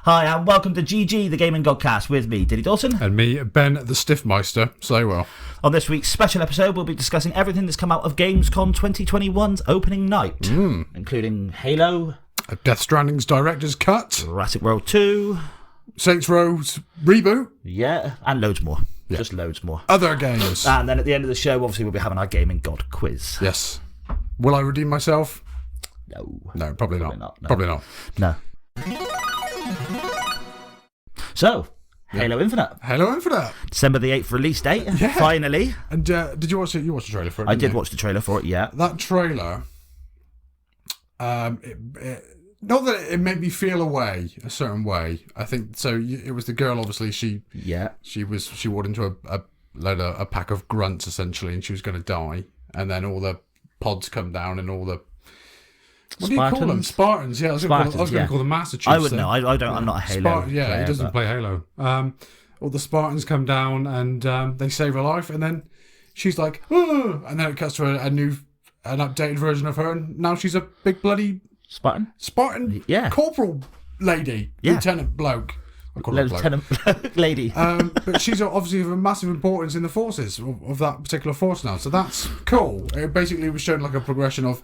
Hi, and welcome to GG, the Gaming Godcast, with me, Diddy Dawson. And me, Ben the Stiffmeister. Say well. On this week's special episode, we'll be discussing everything that's come out of Gamescom 2021's opening night, including Halo, Death Stranding's Director's Cut, Jurassic World 2, Saints Row's reboot. Yeah, and loads more. Yeah. Just loads more. Other games. And then at the end of the show, obviously, we'll be having our Gaming God quiz. Yes. Will I redeem myself? No. No, probably not. No. Probably not. No. So, Halo Infinite. Halo Infinite. December the 8th release date, finally. And did you watch it? You watched the trailer for it? I did watch the trailer for it, yeah. That trailer, not that it made me feel a certain way. I think so. It was the girl. Obviously, she walked into a pack of grunts essentially, and she was going to die. And then all the pods come down, and all the what do you call them? Spartans. Yeah, I was going to call them Master Chiefs. I would know. I don't. I'm not a Halo. Player, he doesn't play Halo. All the Spartans come down and they save her life, and then she's like, oh! And then it cuts to an updated version of her, and now she's a big bloody Spartan, corporal lady, lieutenant bloke. Lieutenant bloke lady. But she's obviously of a massive importance in the forces of that particular force now, so that's cool. It basically was showing like a progression of,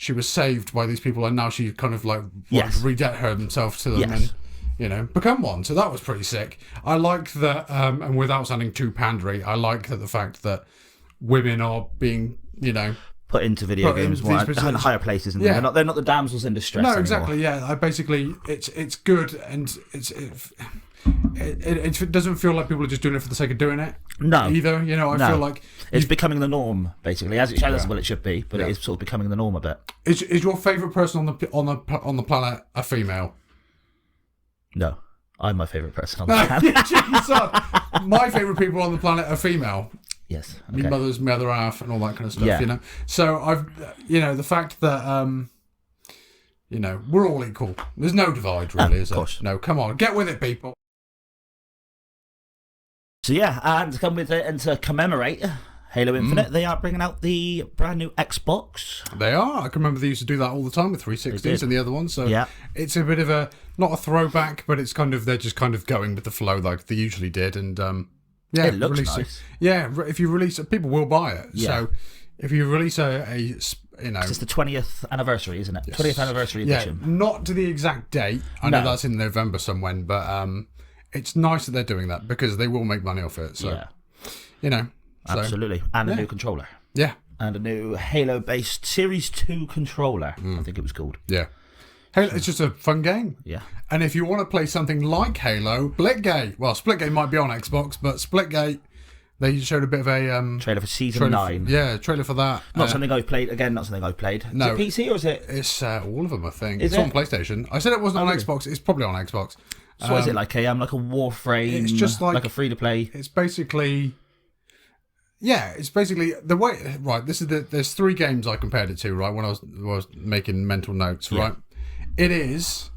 she was saved by these people, and now she kind of like redebt herself to them and become one. So that was pretty sick. I like that, and without sounding too pandery, I like that the fact that women are being put into video games more in higher places, and they're not the damsels in distress. No, exactly. Yeah, I basically it's good, and it doesn't feel like people are just doing it for the sake of doing it. No, either. I feel like it's becoming the norm, basically, as it should be, but it is sort of becoming the norm a bit. Is your favourite person on the planet a female? No, I'm my favourite person on the planet. My favourite people on the planet are female. Yes, okay. My mother's my other half and all that kind of stuff. So I've the fact that we're all equal. There's no divide really, is there? No, come on, get with it, people. So and to come with it and to commemorate Halo Infinite, they are bringing out the brand new Xbox. They are. I can remember they used to do that all the time with 360s and the other ones. So it's a bit of not a throwback, but it's they're just kind of going with the flow like they usually did, and it looks nice. Yeah, if you release it, people will buy it. Yeah. So if you release it's the 20th anniversary, isn't it? Yes. 20th anniversary edition. Yeah, not to the exact date. I know that's in November somewhere, but it's nice that they're doing that because they will make money off it. So, absolutely. And a new controller. Yeah. And a new Halo-based Series 2 controller, I think it was called. Yeah. Halo, it's just a fun game. Yeah. And if you want to play something like Halo, Splitgate might be on Xbox, but Splitgate, they showed a bit of a trailer for Season 9. Trailer for that. Not something I've played. Again, not something I've played. No. Is it PC or is it? It's all of them, I think. It's on PlayStation. I said it wasn't on Xbox. It's probably on Xbox. So is it like a Warframe? It's just like a free-to-play? It's basically... Yeah, it's basically the way... Right, there's 3 games I compared it to, right, when I was making mental notes, right? It is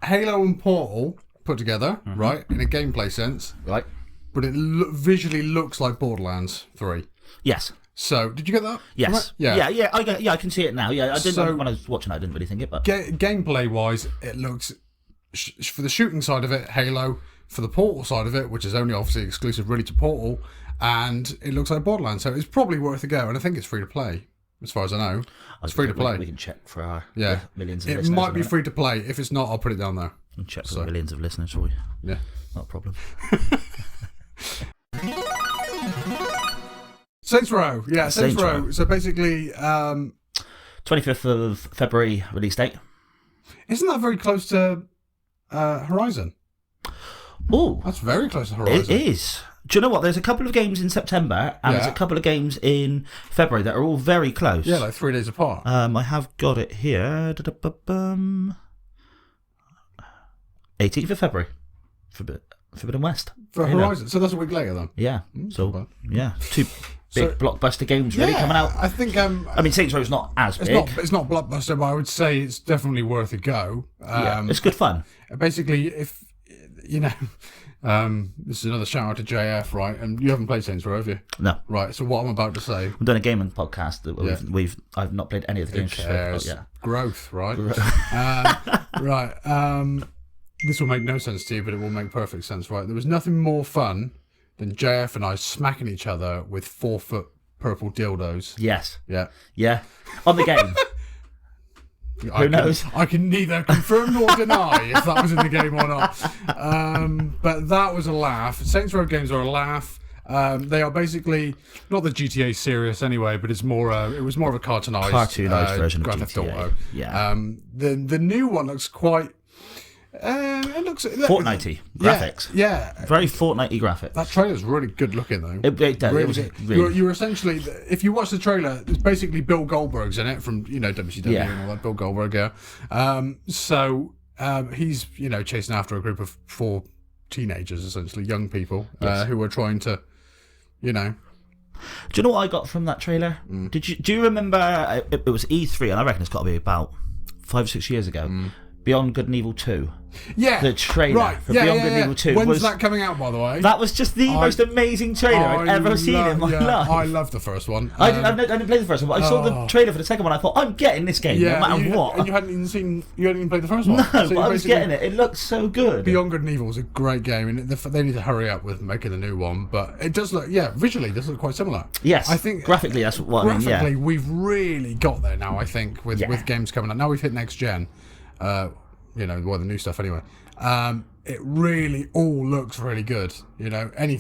Halo and Portal put together, right, in a gameplay sense. Right. But it visually looks like Borderlands 3. Yes. So, did you get that? Yes. Yeah. I can see it now. Yeah, I didn't when I was watching it, I didn't really think it, but gameplay-wise, it looks for the shooting side of it, Halo. For the Portal side of it, which is only obviously exclusive really to Portal, and it looks like Borderlands. So it's probably worth a go, and I think it's free to play. As far as I know, it's free to play. We can check for our millions of listeners. It might be free to play. If it's not, I'll put it down there. We'll check for millions of listeners for you. Yeah. Not a problem. Saints Row. Yeah, Saints Row. So basically... 25th of February release date. Isn't that very close to Horizon? Oh. That's very close to Horizon. It is. Do you know what? There's a couple of games in September and there's a couple of games in February that are all very close. Yeah, like 3 days apart. I have got it here. 18th of February. Forbidden West. For Horizon. So that's a week later then? Yeah. So, yeah. 2 big blockbuster games really coming out. I think... I mean, Saints Row's not as big. It's not blockbuster, but I would say it's definitely worth a go. It's good fun. Basically, if you know, this is another shout out to JF, right? And you haven't played Saints Row, have you? No. Right. So what I'm about to say. We've done a gaming podcast that I've not played any of the games. Growth, right? Right. This will make no sense to you, but it will make perfect sense, right? There was nothing more fun than JF and I smacking each other with 4-foot purple dildos. Yes. Yeah. Yeah. On the game. Who knows? I can neither confirm nor deny if that was in the game or not. But that was a laugh. Saints Row games are a laugh. They are basically not the GTA serious anyway, but it was more of a cartoonized version Grand of Theft GTA. Auto. Yeah. The new one looks quite. It looks Fortnite-y graphics. Yeah. Very Fortnite-y graphics. That trailer's really good looking though. It does. Really It was good. really... You're essentially, if you watch the trailer, it's basically Bill Goldberg's in it from WCW and all that. Bill Goldberg, yeah. So he's chasing after a group of 4 teenagers, essentially young people, who are trying to, Do you know what I got from that trailer? Do you remember? It was E3, and I reckon it's got to be about 5 or 6 years ago. Beyond Good and Evil 2. Yeah. The trailer for Beyond Good and Evil 2. When's that coming out, by the way? That was just the most amazing trailer I've ever seen in my life. I love the first one. I didn't play the first one, but I saw the trailer for the second one. I thought, I'm getting this game no matter what. And you hadn't even played the first one. No, but I was getting it. It looked so good. Beyond Good and Evil is a great game, and they need to hurry up with making the new one. But it does look, visually, it does look quite similar. Yes, I think graphically, that's what I mean. Graphically, we've really got there now. I think with games coming out now, we've hit next gen. The new stuff anyway. It really all looks really good.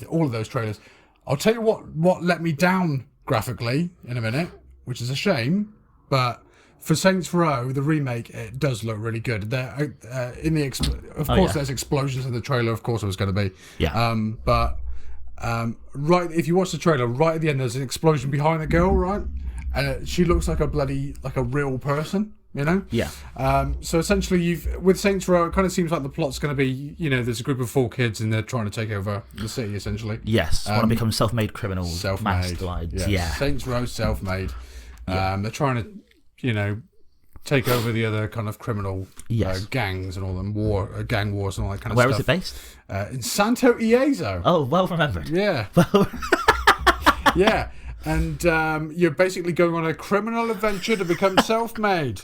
All of those trailers. I'll tell you what let me down graphically in a minute, which is a shame. But for Saints Row, the remake, it does look really good. There's explosions in the trailer. Of course, it was going to be. Yeah. Right, if you watch the trailer, right at the end, there's an explosion behind the girl, right, and she looks like a real person. Yeah. So essentially, with Saints Row, it kind of seems like the plot's going to be, there's a group of 4 kids and they're trying to take over the city, essentially. Yes. Want to become self-made criminals. Self-made. Yeah. Saints Row, self-made. They're trying to, take over the other kind of criminal gangs and all them gang wars and all that kind of Where stuff. is it based? In Santo Ieso. Oh, well remembered. Yeah. Yeah. And you're basically going on a criminal adventure to become self-made.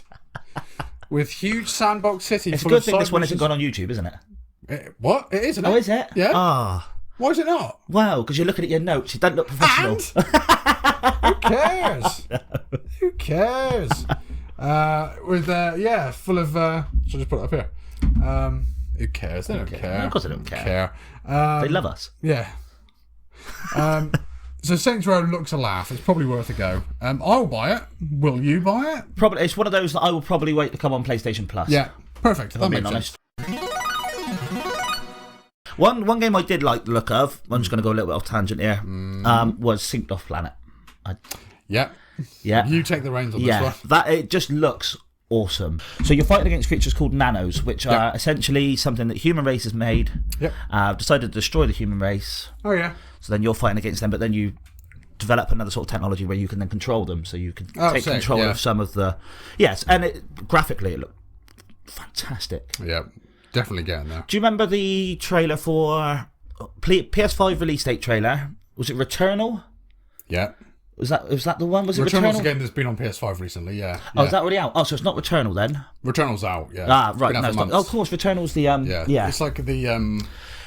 With huge sandbox city. It's a good thing this one hasn't gone on YouTube, isn't it? What? It is, isn't it? Oh, is it? Yeah. Ah. Why is it not? Wow, because you're looking at your notes. It doesn't look professional. Who cares? Who cares? Full of... Shall I just put it up here? Who cares? They don't care. Of course they don't care. They love us. Yeah. So Saints Row looks a laugh. It's probably worth a go. I'll buy it. Will you buy it? Probably. It's one of those that I will probably wait to come on PlayStation Plus. Yeah, perfect. That makes sense. One game I did like the look of, I'm just going to go a little bit off tangent here, was Synced Off Planet. Yeah. You take the reins on this one. That it just looks awesome. So you're fighting against creatures called nanos, which are essentially something that human race has made. Yep. Decided to destroy the human race. Oh yeah. So then you're fighting against them, but then you develop another sort of technology where you can then control them. So you can take control of some of the... Yes, and graphically it looked fantastic. Yeah, definitely getting there. Do you remember the trailer for... PS5 release date trailer? Was it Returnal? Yeah. Was that the one? Was it Returnal's Returnal? a game that's been on PS5 recently, yeah. Oh, is that already out? Oh, so it's not Returnal then? Returnal's out, yeah. Ah, right. No, it's not. Oh, of course, Returnal's the... Yeah. It's like the...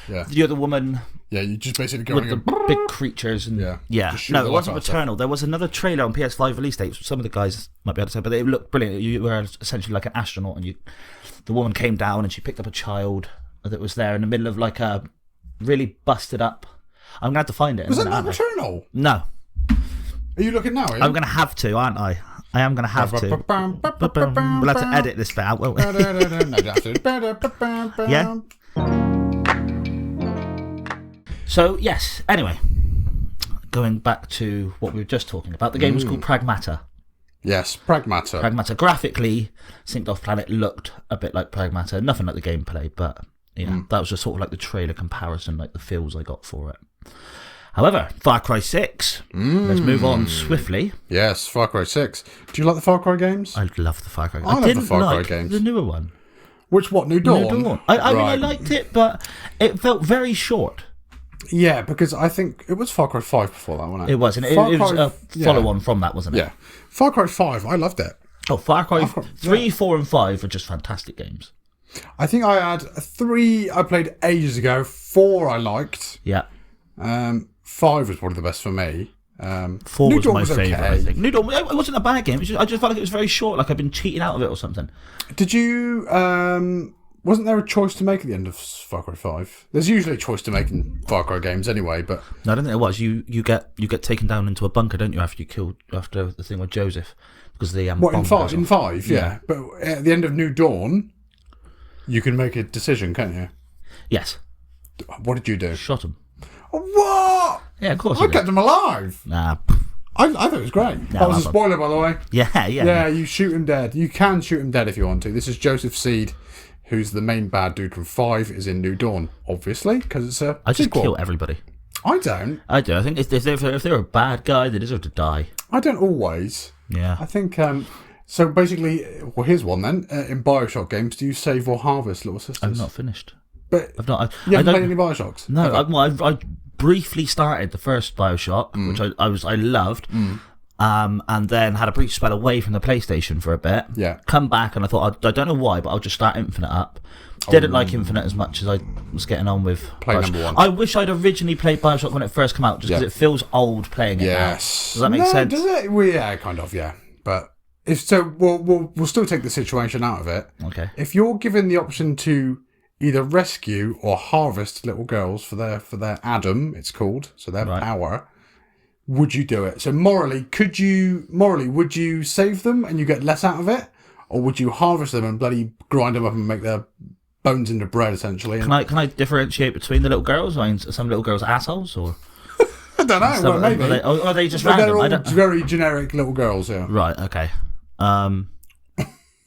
The other woman... Yeah, you just basically go with the big creatures and yeah. No, it wasn't Returnal. There was another trailer on PS5 release date. Some of the guys might be able to say, but it looked brilliant. You were essentially like an astronaut, and the woman came down and she picked up a child that was there in the middle of like a really busted up. I'm gonna have to find it. Was that not Returnal? No. Are you looking now? I'm gonna have to, aren't I? I am gonna have to. We'll have to edit this bit out, won't we? Yeah. So, yes, anyway, going back to what we were just talking about, the game was called Pragmata. Yes, Pragmata. Pragmata. Graphically, Synced Off Planet looked a bit like Pragmata. Nothing like the gameplay, but that was just sort of like the trailer comparison, like the feels I got for it. However, Far Cry 6. Let's move on swiftly. Yes, Far Cry 6. Do you like the Far Cry games? I love the Far Cry games. I love the Far Cry games. The newer one. Which what? New Dawn? New Dawn. I mean, I Right. liked it, but it felt very short. Yeah, because I think it was Far Cry 5 before that, wasn't it? It was, and it Far was Cry- a follow-on from that, wasn't it? Yeah. Far Cry 5, I loved it. Oh, Far Cry Cry- 3, 4, and 5 are just fantastic games. I think I had 3 I played ages ago, 4 I liked. Yeah. 5 was probably the best for me. 4 New was Dawn my was favourite, okay. I think. New Dawn, it wasn't a bad game. I just felt like it was very short, like I'd been cheating out of it or something. Did you... wasn't there a choice to make at the end of Far Cry 5? There's usually a choice to make in Far Cry games anyway, but... No, I don't think it was. You get taken down into a bunker, don't you, after the thing with Joseph? Because the What, in bomb 5? goes In off. 5, yeah. But at the end of New Dawn, you can make a decision, can't you? Yes. What did you do? Shot him. What? Yeah, of course I you kept did. him alive. Nah. I thought it was great. That was a spoiler, by the way. Yeah. Yeah, you shoot him dead. You can shoot him dead if you want to. This is Joseph Seed, who's the main bad dude from 5, is in New Dawn, obviously, because it's a I just sequel. kill everybody. I don't. I do. I think if they're a bad guy, they deserve to die. I don't always. Yeah. I think... so basically... Well, here's one then. In Bioshock games, do you save or harvest little sisters? I'm not finished. But I've not. you haven't I played any Bioshocks? No, Okay. I briefly started the first Bioshock, which I loved, and then had a brief spell away from the PlayStation for a bit. Yeah. Come back and I thought I don't know why, but I'll just start Infinite up. Didn't like Infinite as much as I was getting on with Play Bioshock. number 1. I wish I'd originally played Bioshock when it first came out, just because Yeah. it feels old playing it now. Yes. Does that make sense? Does it? Well, yeah, kind of, yeah. But if so, we'll still take the situation out of it. Okay. If you're given the option to either rescue or harvest little girls for their Adam, it's called, so their Right. power, would you do it? So morally, would you save them and you get less out of it, or would you harvest them and bloody grind them up and make their bones into bread essentially? Can I differentiate between the little girls? I mean, some little girls are assholes, or I don't know. Well, maybe. are they just But they're random? all I don't. very generic little girls. Yeah. Right. Okay.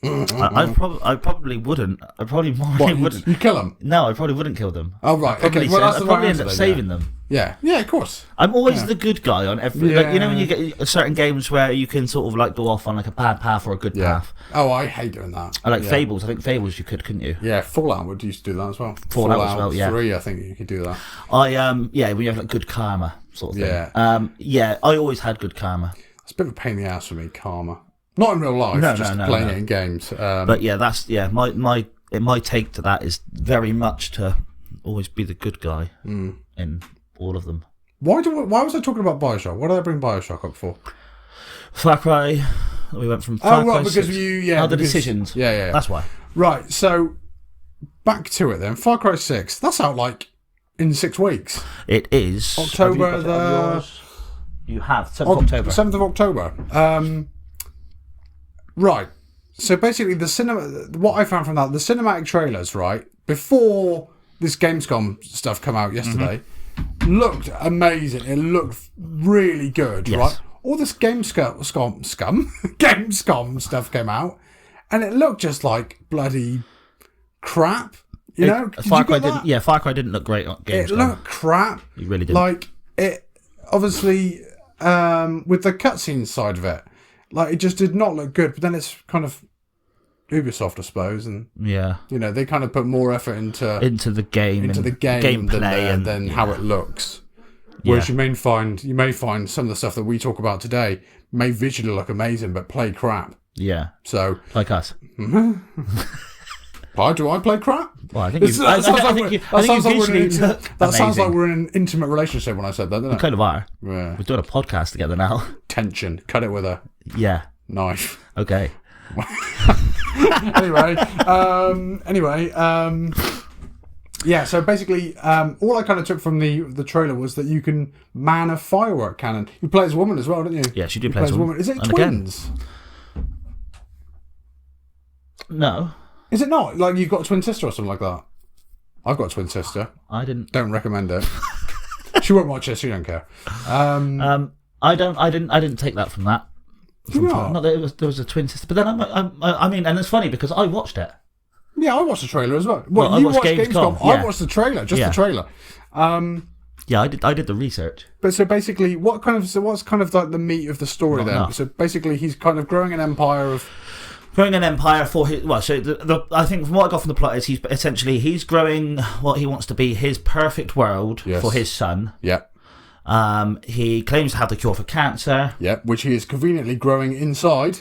I probably wouldn't. I probably wouldn't. You kill them? No, I probably wouldn't kill them. Oh right. Probably, Okay. Well, that's I'd the probably right end answer up then, saving them. Yeah. Yeah. Of course. I'm always the good guy on every. Like, you know when Yeah. you get certain games where you can sort of like go off on like a bad path or a good Yeah. path. Oh, I hate doing that. I like yeah. Fables. I think Fables you couldn't you? Yeah, Fallout would used to do that as well. Fallout as well, yeah. 3, I think you could do that. When you have like good karma sort of thing. Yeah. I always had good karma. It's a bit of a pain in the ass for me, karma. Not in real life, No, just no, playing no. it in games. But yeah, that's my take to that is very much to always be the good guy in all of them. Why was I talking about Bioshock? What did I bring Bioshock up for? Far Cry. We went from Far Cry because 6. the decisions. Yeah. That's why. Right, so back to it then. Far Cry 6, that's out like in 6 weeks. It is October Have you got it on the- yours? You have 7th of October. 7th of October. Right. So basically, what I found from that, the cinematic trailers, right, before this Gamescom stuff come out yesterday, looked amazing. It looked really good, Yes. right? All this Gamescom stuff came out, and it looked just like bloody crap. You know, Did Far you Cry get that? didn't. Yeah, Far Cry didn't look great on Gamescom. It looked crap. It really didn't. Like it, obviously, with the cutscene side of it, like it just did not look good. But then it's kind of Ubisoft, I suppose, and Yeah, they kind of put more effort into the game, the game gameplay, than how it looks. Whereas you may find some of the stuff that we talk about today may visually look amazing, but play crap. Yeah, So, like us. why do I play crap? Well, I think you. I think you visually look That sounds like amazing. we're in an intimate relationship when I said that, doesn't it? Kind of are. Yeah. We're doing a podcast together now. Tension. Cut it with a Yeah. knife. Okay. Anyway, yeah, so basically, all I kind of took from the trailer was that you can man a firework cannon. You play as a woman as well, don't you? Yeah, she did play as a woman. Is it And again- twins? No, Is it not? Like you've got a twin sister or something like that? I've got a twin sister. I didn't. Don't recommend it. She won't watch this. She don't care. I didn't take that from that. Not that there was a twin sister, but then I mean, and it's funny because I watched it. Yeah, I watched the trailer as well. Well, I you watched watched Gamescom, I yeah. watched the trailer, just Yeah. the trailer. Yeah, I did the research. But so basically, what's kind of like the meat of the story Not then? enough. So basically, he's kind of growing an empire of growing an empire for his. Well, so I think from what I got from the plot is he's growing what he wants to be his perfect world for his son. Yeah. He claims to have the cure for cancer. Yeah, which he is conveniently growing inside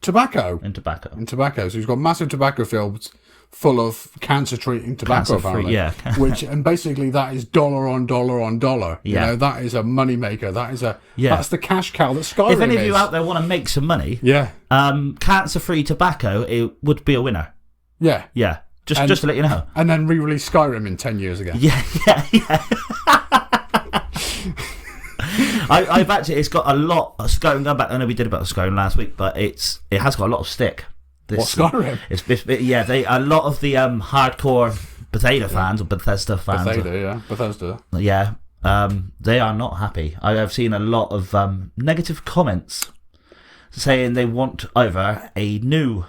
tobacco. In tobacco. So he's got massive tobacco fields full of cancer-treating tobacco, apparently. Yeah. And basically that is dollar on dollar on dollar. Yeah. You know, that is a money maker. That's the cash cow that Skyrim is. If any of you out there want to make some money, cancer-free tobacco, it would be a winner. Yeah. Yeah. Just to let you know. And then re-release Skyrim in 10 years again. Yeah. I've actually, it's got a lot of Skyrim. Going back, I know we did about Skyrim last week, but it has got a lot of stick. What, Skyrim? A lot of the hardcore Bethesda fans or Bethesda fans. Bethesda. Yeah, they are not happy. I have seen a lot of negative comments saying they want either a new.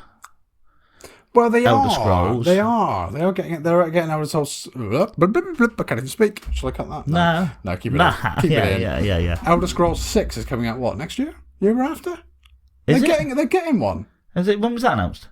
Well, they Elder are. Scrolls. They are. They're getting Elder Scrolls. I can't even speak. Shall I cut that? No, keep it in. Keep it in. Yeah. Elder Scrolls 6 is coming out, what, next year? Year after? They're getting one. When was that announced?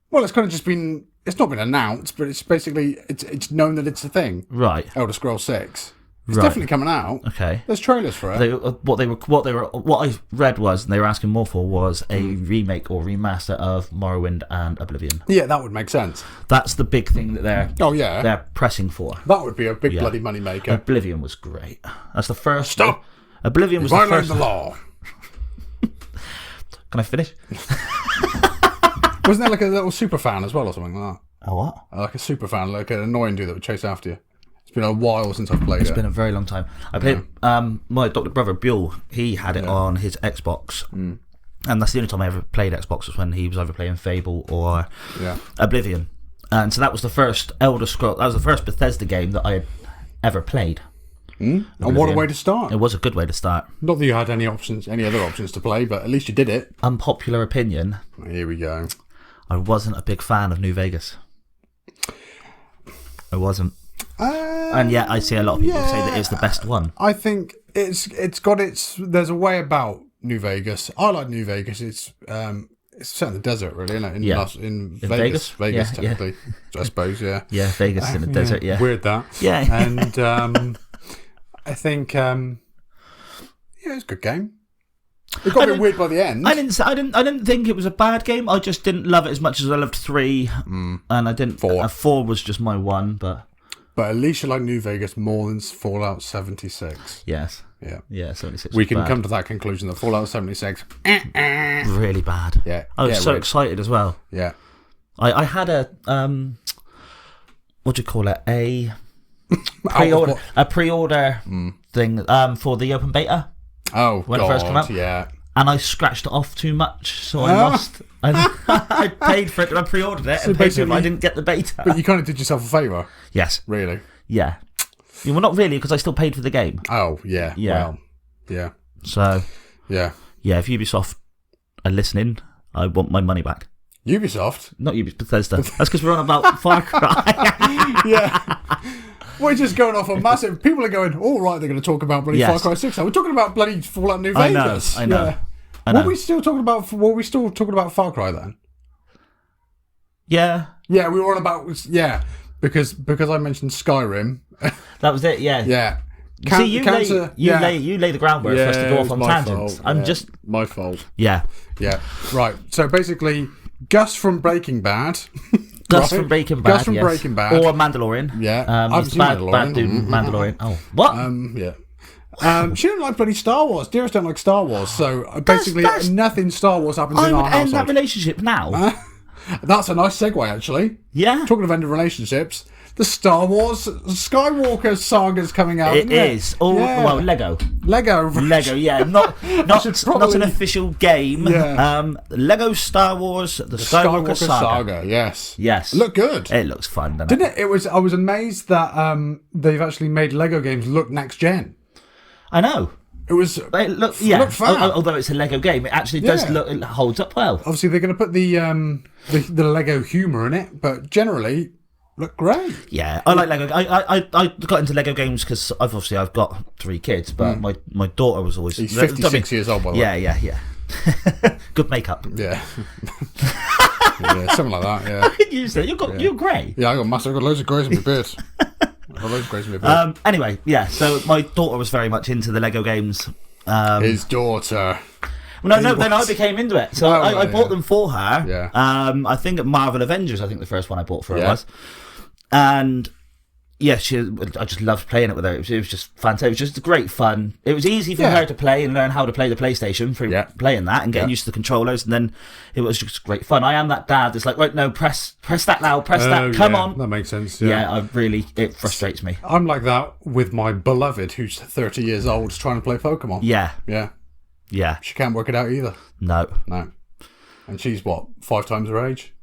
Well, it's kind of just been... It's not been announced, but it's basically... It's known that it's a thing. Right. Elder Scrolls 6. It's definitely coming out. Okay. There's trailers for it. What I read was, and they were asking more for, was a remake or remaster of Morrowind and Oblivion. Yeah, that would make sense. That's the big thing that they're pressing for. That would be a big bloody money maker. Oblivion was great. That's the first. Stop. Oblivion was the first. The law. Can I finish? Wasn't there like a little super fan as well or something like that? A what? Like a super fan, like an annoying dude that would chase after you. It's been a while since I've played it. It's been a very long time. I played my adopted brother Buell. He had it on his Xbox, and that's the only time I ever played Xbox was when he was either playing Fable or Oblivion. And so that was the first Elder Scrolls. That was the first Bethesda game that I had ever played. And what a way to start! It was a good way to start. Not that you had any other options to play, but at least you did it. Unpopular opinion. Here we go. I wasn't a big fan of New Vegas. I wasn't. And yet I see a lot of people say that it's the best one. I think it's got its. There's a way about New Vegas. I like New Vegas. It's set in the desert, really, isn't it? In Vegas, technically, I suppose. Yeah. Yeah, Vegas in the desert. Yeah. Weird that. Yeah. And I think it's a good game. It got a bit weird by the end. I didn't think it was a bad game. I just didn't love it as much as I loved 3, and I didn't. 4. 4 was just my one, but at least you like New Vegas more than Fallout 76. Yes. Yeah. 76. We can come to that conclusion that Fallout 76 really bad. Yeah. I was so excited as well. Yeah. I had a what do you call it? A pre-order thing for the open beta. Oh, when it first came out, yeah. And I scratched it off too much, so I lost. I paid for it and I pre-ordered it, and paid for it, but I didn't get the beta. But you kind of did yourself a favour. Yes. Really? Yeah. Well, not really, because I still paid for the game. Oh, yeah. Well, yeah. So. Yeah. Yeah, if Ubisoft are listening, I want my money back. Ubisoft? Not Ubisoft, Bethesda. That's because we're on about Far Cry. Yeah. We're just going off on massive. People are going, all right, they're going to talk about bloody Far Cry 6 now. We're talking about bloody Fallout New Vegas. I know. Yeah. Were we still talking about Far Cry then? Yeah. Yeah, we were on about because I mentioned Skyrim. That was it. Yeah. Yeah. See, you lay the groundwork for us to go off on tangents. I'm just my fault. Yeah. Yeah. Right. So basically, Gus from Breaking Bad. Gus from Breaking Bad. Breaking Bad. Or Mandalorian. Yeah. I've seen Mandalorian. Bad dude, Mandalorian. Oh, what? Yeah. She didn't like bloody Star Wars. Dearest don't like Star Wars. So basically, nothing Star Wars happens in our household. I would end that relationship now. That's a nice segue, actually. Yeah. Talking of ending relationships, the Star Wars Skywalker saga's coming out. It is. Well, Lego. Yeah. Not an official game. Yeah. Lego Star Wars, the Skywalker saga. Yes. Look good. It looks fun, doesn't Didn't it? I was amazed that they've actually made Lego games look next gen. I know. It looked fun. Although it's a Lego game, it actually does look. It holds up well. Obviously, they're going to put the Lego humour in it, but generally, look great. Yeah, I like Lego. I got into Lego games because I've got 3 kids, but my daughter was always. He's 56 years old, by the way. Yeah. Good makeup. Yeah. Yeah, something like that, yeah. I can use that. You're grey. Yeah, I've got loads of greys in my beard. Anyway, yeah, so my daughter was very much into the Lego games. His daughter. Then I became into it. So I bought them for her. Yeah. I think at Marvel Avengers, I think the first one I bought for her was. And yeah, I just loved playing it with her. It was just fantastic. It was just great fun. It was easy for her to play and learn how to play the PlayStation through playing that and getting used to the controllers. And then it was just great fun. I am that dad that's like, right, no, press that now, press that, come on. That makes sense. It frustrates me. I'm like that with my beloved, who's 30 years old, trying to play Pokemon. Yeah. She can't work it out either. No. And she's what, 5 times her age?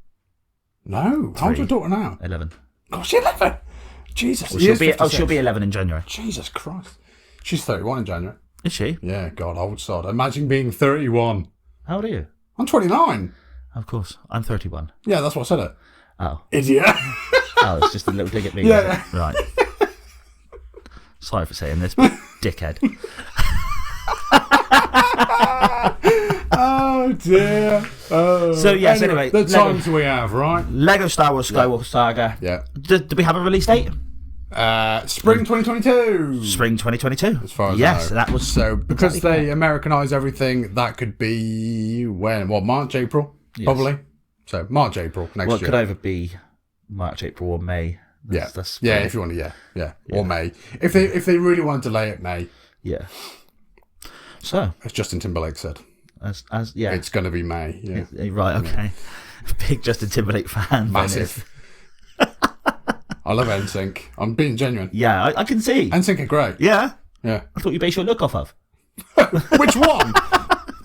No. How old's your daughter now? 11. Gosh, 11. Jesus. Well, she'll be 11 in January. Jesus Christ. She's 31 in January. Is she? Yeah, God, old sod. Imagine being 31. How old are you? I'm 29. Of course. I'm 31. Yeah, that's what I said it. Oh. Idiot. Oh, it's just a little dig at me. Yeah. Right. Sorry for saying this, but dickhead. Oh, dear. Oh. So, yes, anyway. The times we have, right? Lego Star Wars Skywalker Saga. Yeah. Did we have a release date? Spring 2022. Spring 2022. As far as yes, I know. that was so because they Americanise everything. That could be when? What, March, April, probably. So March, April next year. Well, it could either be March, April, or May. That's if you want to, yeah, or May. If they really want to delay it, May. Yeah. So as Justin Timberlake said, it's going to be May. Yeah. Right. Okay. Big Justin Timberlake fan. Massive. I love NSYNC. I'm being genuine. Yeah, I can see. NSYNC are great. Yeah? Yeah. I thought you based your look off of. Which one?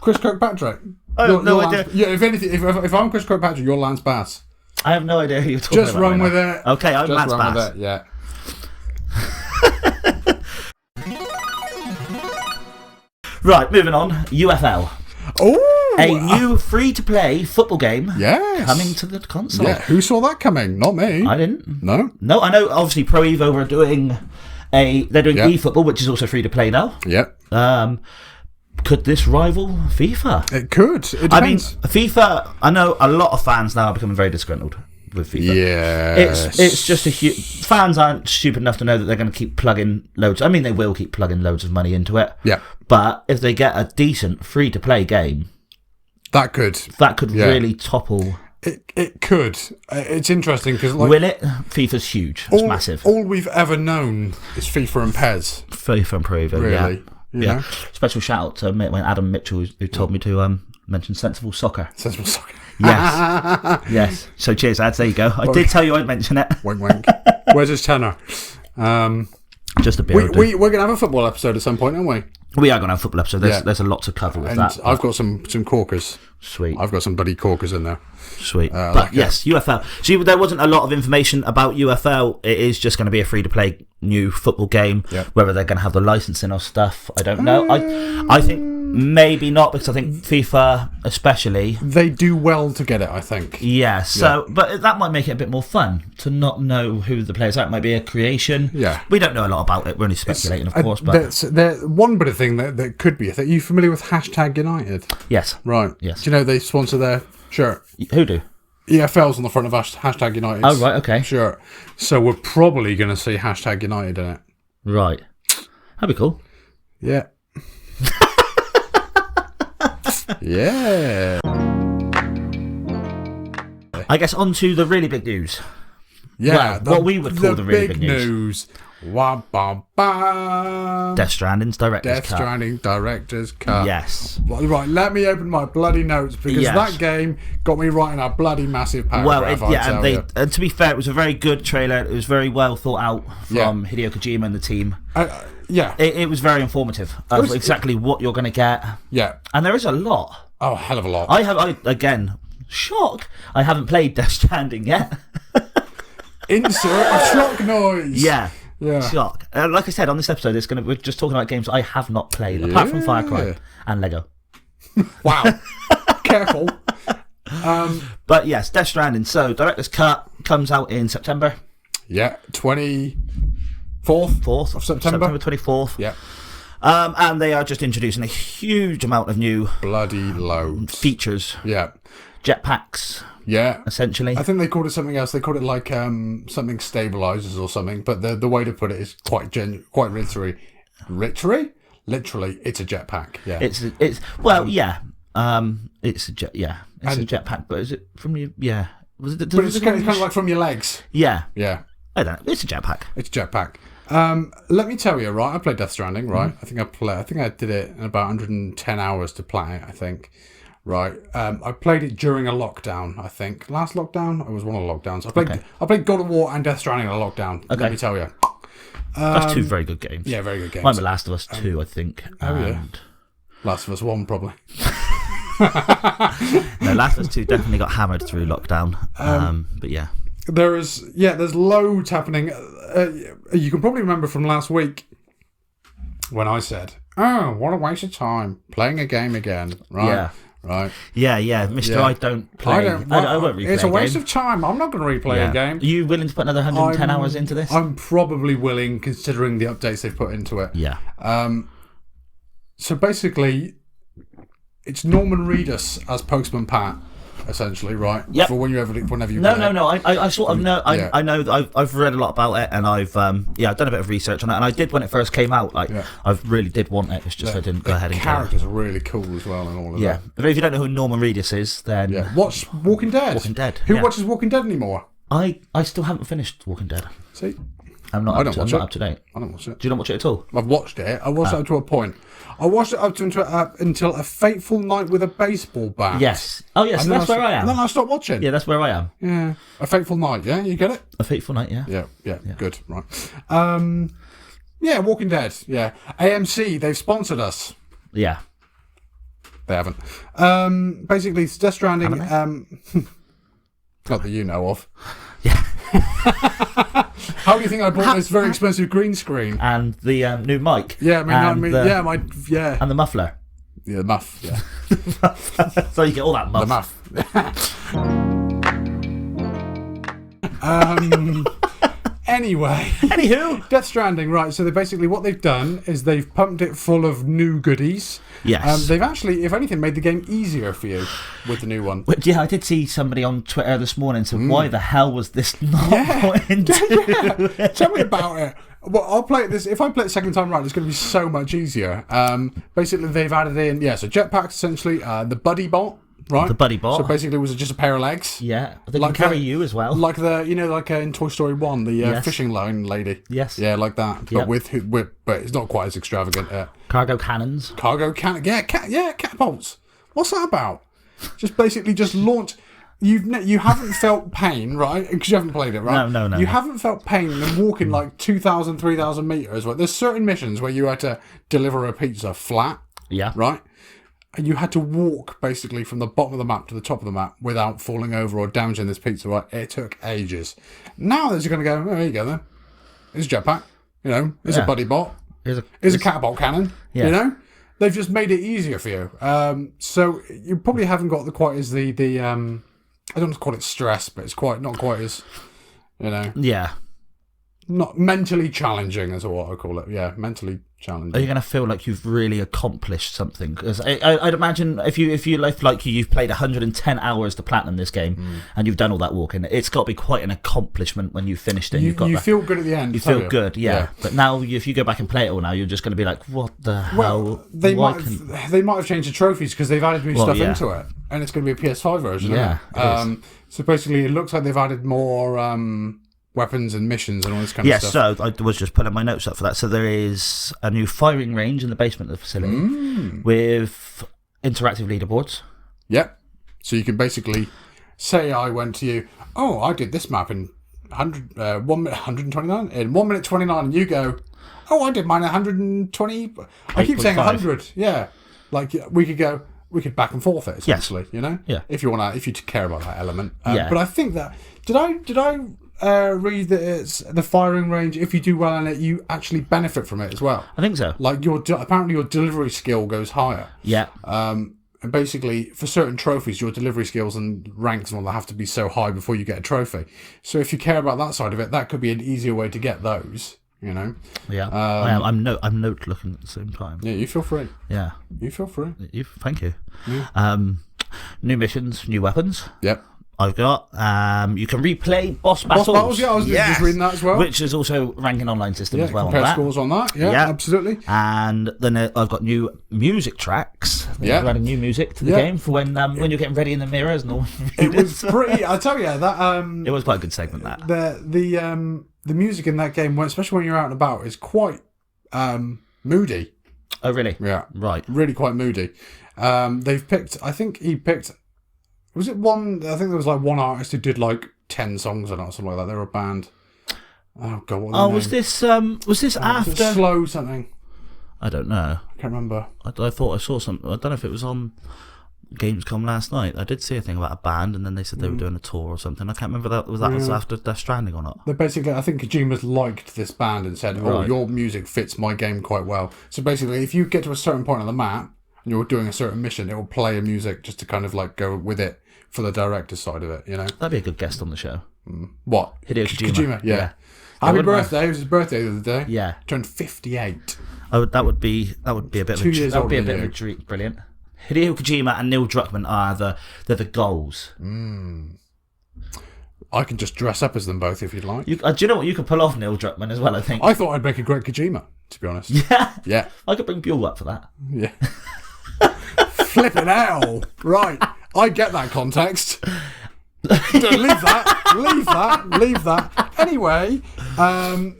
Chris Kirkpatrick. I have no idea. Yeah, if anything, if I'm Chris Kirkpatrick, you're Lance Bass. I have no idea who you're talking about. Just run with it. Okay, I'm Lance Bass. Just run with it, yeah. Right, moving on. UFL. Oh, a new free-to-play football game coming to the console. Yeah, who saw that coming? Not me. I didn't. No, I know. Obviously, Pro Evo are doing eFootball, which is also free-to-play now. Yep. Could this rival FIFA? It could. It depends. FIFA. I know a lot of fans now are becoming very disgruntled with FIFA. Yeah, it's just fans aren't stupid enough to know that they're going to keep plugging loads. I mean, they will keep plugging loads of money into it. Yeah. But if they get a decent free-to-play game, that could really topple. It could. It's interesting because will it? FIFA's huge. It's massive. All we've ever known is FIFA and PES. FIFA and Pro Evo. Really. Yeah. Special shout out to Adam Mitchell who told me to mention Sensible Soccer. Sensible Soccer. Yes. Yes. So cheers, ads. There you go. I did tell you I'd mention it. Wink, wink. Where's his tenor? Just a beer. We're going to have a football episode at some point, aren't we? We are going to have a football episode. There's a lot to cover with that. I've got some corkers. Sweet. I've got some bloody corkers in there. Sweet. But yes, UFL. See, there wasn't a lot of information about UFL. It is just going to be a free-to-play new football game. Yep. Whether they're going to have the licensing or stuff, I don't know. I think maybe not, because I think FIFA especially... They do well to get it, I think. Yeah, so... Yeah. But that might make it a bit more fun to not know who the players are. It might be a creation. Yeah. We don't know a lot about it. We're only speculating, of course. But there's one bit of thing that could be a thing. Are you familiar with #United? Yes. Right. Yes. Do you know they sponsor their shirt? Who do? EFL's on the front of #United. Oh, right, okay. Shirt. So we're probably going to see #United in it. Right. That'd be cool. Yeah. Yeah. I guess on to the really big news. Yeah. Well, what we would call the really big news. Wah, bah, bah. Death Stranding's director's cut. Death Stranding director's cut. Yes. Right, let me open my bloody notes because that game got me writing a bloody massive paragraph. And to be fair, it was a very good trailer. It was very well thought out from Hideo Kojima and the team. It was very informative of exactly what you're going to get. Yeah. And there is a lot. Oh, a hell of a lot. Again, shock. I haven't played Death Stranding yet. Insert a shock noise. Yeah. Yeah. Shock. Like I said, on this episode, we're just talking about games I have not played, apart from Far Cry and Lego. Wow. Careful. But yes, Death Stranding. So, director's cut comes out in September. Yeah, 24th of September. September 24th. Yeah. And they are just introducing a huge amount of new Bloody loads. features. Yeah. Jetpacks, Yeah. essentially. I think they called it something else. They called it like something stabilizers or something. But the way to put it is quite literally. Literally, it's a jetpack. Yeah. It's it's a jetpack, but is it from you? Yeah. But it's kind of like from your legs. Yeah. Yeah. I don't know. It's a jetpack. It's a jetpack. Let me tell you, right? I played Death Stranding, right? I think I did it in about 110 hours to play it, I think. Right. I played it during a lockdown, I think. Last lockdown? It was one of the lockdowns. I played God of War and Death Stranding in a lockdown. Okay. Let me tell you. That's two very good games. Yeah, very good games. Mine were Last of Us 2, I think. Yeah. Last of Us 1, probably. No, Last of Us 2 definitely got hammered through lockdown. But yeah. There's loads happening. You can probably remember from last week when I said, "Oh, what a waste of time playing a game again." Right? Yeah. Right. Yeah. Mister, I don't play. I won't replay. It's a waste game. of time. I'm not going to replay a game. Are you willing to put another 110 hours into this? I'm probably willing, considering the updates they've put into it. Yeah. So basically, it's Norman Reedus as Postman Pat, essentially, right? Yep. For whenever you play it. No. I sort of know. I know that I've read a lot about it, and I've done a bit of research on it, and I did when it first came out. I really did want it. It's just I didn't go ahead and get it. Characters are really cool as well, and all of that. Yeah, but if you don't know who Norman Reedus is, then watch Walking Dead. Walking Dead. Who watches Walking Dead anymore? I still haven't finished Walking Dead. See, I'm not up to date. I don't watch it. Do you not watch it at all? I've watched it. I watched it up to a point. I watched it up to until A Fateful Night with a Baseball Bat. Yes. Oh, yes. That's where I am. And then I stopped watching. Yeah, that's where I am. Yeah. A Fateful Night. Yeah, you get it. A Fateful Night. Yeah. Yeah. Good. Right. Yeah. Walking Dead. Yeah. AMC. They've sponsored us. Yeah. They haven't. Basically, it's Death Stranding. Not that you know of. Yeah. How do you think I bought this very expensive green screen? And the new mic. Yeah, and the muffler. Yeah, the muff. Yeah. So you get all that muff. The muff. Anyway. Anywho. Death Stranding, right. So what they've done is they've pumped it full of new goodies. Yes. They've actually, if anything, made the game easier for you with the new one. Yeah, I did see somebody on Twitter this morning said, why the hell was this not put into? Yeah. Tell me about it. Well, I'll play it if I play it the second time around, it's going to be so much easier. Basically, they've added in, so jetpacks, essentially, the buddy bot. Right, the buddy bot. So basically, it was just a pair of legs. Yeah, they can carry you as well. Like in Toy Story 1, the fishing line lady. Yes. Yeah, like that. But but it's not quite as extravagant. Cargo cannons. Yeah, catapults. What's that about? Just basically launch. You haven't felt pain, right? Because you haven't played it, right? No. You haven't felt pain in walking like 2,000, 3,000 meters. Right? There's certain missions where you had to deliver a pizza flat. Yeah. Right. And you had to walk basically from the bottom of the map to the top of the map without falling over or damaging this pizza, right? It took ages. Now they're just going to go, there you go then. It's a jetpack, it's a buddy bot. It's a catapult cannon, They've just made it easier for you. So you probably haven't got quite as the I don't want to call it stress, but it's not quite as, Yeah. Not mentally challenging is what I call it. Yeah, mentally challenging. Are you going to feel like you've really accomplished something? Because I'd imagine if you like you've played 110 hours to platinum this game and you've done all that walking, it's got to be quite an accomplishment when you've finished it. You feel good at the end. You feel good, yeah. But now, if you go back and play it all now, you're just going to be like, what the hell? They might have changed the trophies because they've added new stuff into it, and it's going to be a PS5 version. Yeah. So basically, it looks like they've added more. Weapons and missions and all this kind of stuff. Yeah, so I was just putting my notes up for that. So there is a new firing range in the basement of the facility with interactive leaderboards. Yep. So you can basically say I went to you, I did this map in 129, in 1 minute 29, and you go, I did mine 120. I keep saying 100. Yeah. Like we could back and forth it essentially, Yeah. If you care about that element. But I think that did I read that it's the firing range. If you do well in it, you actually benefit from it as well. I think so. Like apparently your delivery skill goes higher. Yeah. And basically, for certain trophies, your delivery skills and ranks and all that have to be so high before you get a trophy. So if you care about that side of it, that could be an easier way to get those. You know. Yeah, I am. I'm note looking at the same time. Yeah, you feel free. Yeah, you feel free. Thank you. Yeah. New missions, new weapons. Yep. I've got. You can replay boss battles. Yeah, I was just reading that as well. Which is also ranking online system as well. Compare scores on that. Yeah, absolutely. And then I've got new music tracks. Yeah, adding new music to the game for when you're getting ready in the mirrors and all. It was pretty. I tell you that. It was quite a good segment. That the music in that game, especially when you're out and about, is quite moody. Oh really? Yeah. Right. Really quite moody. They've picked. I think he picked. Was it one? I think there was like one artist who did like 10 songs or something like that. They were a band. Oh god! What was this after Slow something? I don't know. I can't remember. I thought I saw something. I don't know if it was on Gamescom last night. I did see a thing about a band, and then they said they were doing a tour or something. I can't remember that was after Death Stranding or not. They basically, I think Kojima's liked this band and said, "Oh, your music fits my game quite well." So basically, if you get to a certain point on the map and you're doing a certain mission, it will play a music just to kind of like go with it for the director's side of it. You know, that'd be a good guest on the show. What? Hideo Kojima. Yeah. Happy birthday! It was his birthday the other day. Yeah, turned 58. That would be a bit of 2 years that would be a older bit than of a treat. Brilliant. Hideo Kojima and Neil Druckmann are the goals. I can just dress up as them both if you'd like. Do you know what? You could pull off Neil Druckmann as well, I think. I thought I'd make a great Kojima, to be honest. Yeah. Yeah. I could bring Buell up for that. Yeah. Flipping hell. Right. I get that context. Leave that. Anyway,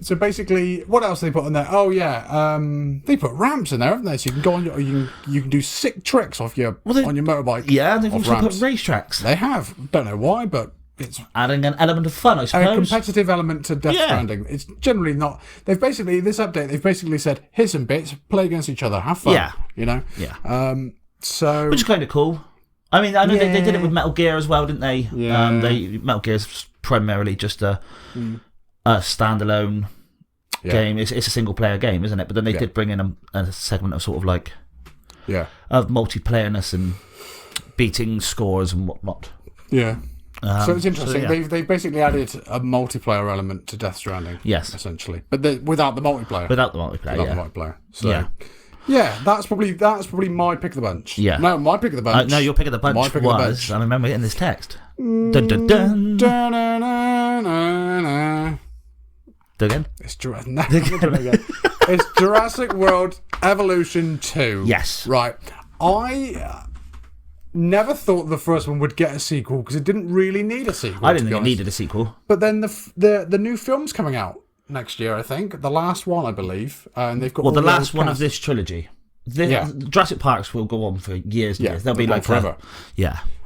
so basically, what else they put in there? Oh yeah, they put ramps in there, haven't they? So you can go on you can do sick tricks off your on your motorbike. Yeah, they've also ramps. put racetracks. They have. Don't know why, but it's adding an element of fun, I suppose. A competitive element to Death Stranding. It's generally not. They've basically said, here's some bits, play against each other, have fun. Yeah, you know. Yeah. So which is kind of cool. I mean, I know they did it with Metal Gear as well, didn't they? Yeah. Metal Gear's primarily just a standalone game. It's a single player game, isn't it? But then they did bring in a segment of sort of like of multiplayerness and beating scores and whatnot. Yeah. So it's interesting. They've basically added a multiplayer element to Death Stranding. Yes. Essentially. But without the multiplayer. Without the multiplayer, So yeah, that's probably my pick of the bunch. Yeah. No, my pick of the bunch. No, your pick of the bunch was... I remember getting this text. Dun, dun, dun. Again? It's Jurassic World Evolution 2. Yes. Right. I never thought the first one would get a sequel because it didn't really need a sequel. I didn't think it needed a sequel. But then the new film's coming out next year, I think. The last one, I believe. And they've got the last one of this trilogy. Jurassic Parks will go on for years and years. They'll be like forever.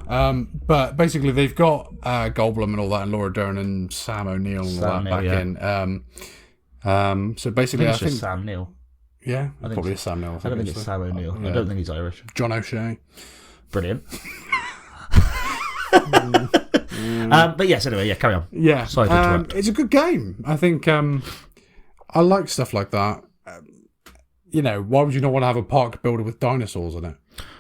But basically, they've got Goldblum and all that, and Laura Dern and Sam O'Neill and all that back in. So basically, I think Sam Neill. Yeah, probably Sam Neill. I don't think it's Sam O'Neill. I don't think he's Irish. John O'Shea. Brilliant. But yes, anyway, carry on. Yeah, sorry to interrupt. It's a good game. I think I like stuff like that. Why would you not want to have a park builder with dinosaurs in it?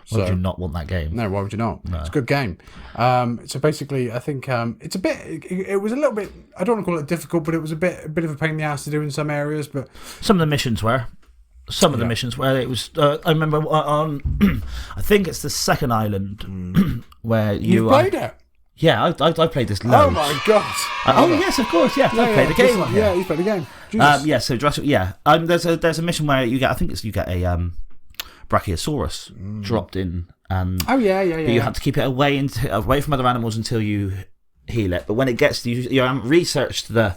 Why would you not want that game? No, why would you not? No. It's a good game. So basically, I think it's a bit. It was a little bit. I don't want to call it difficult, but it was a bit of a pain in the ass to do in some areas. But some of the missions were. Some of the missions where it was. I remember on. I think it's the second island where you played it. Yeah, I played this loads. Oh my god! Yes, of course. Yeah, I played the game. Yeah, you played the game. So Jurassic. Yeah, there's a mission where you get. I think you get a Brachiosaurus dropped in, and you have to keep it away from other animals until you heal it. But when it gets, you haven't researched the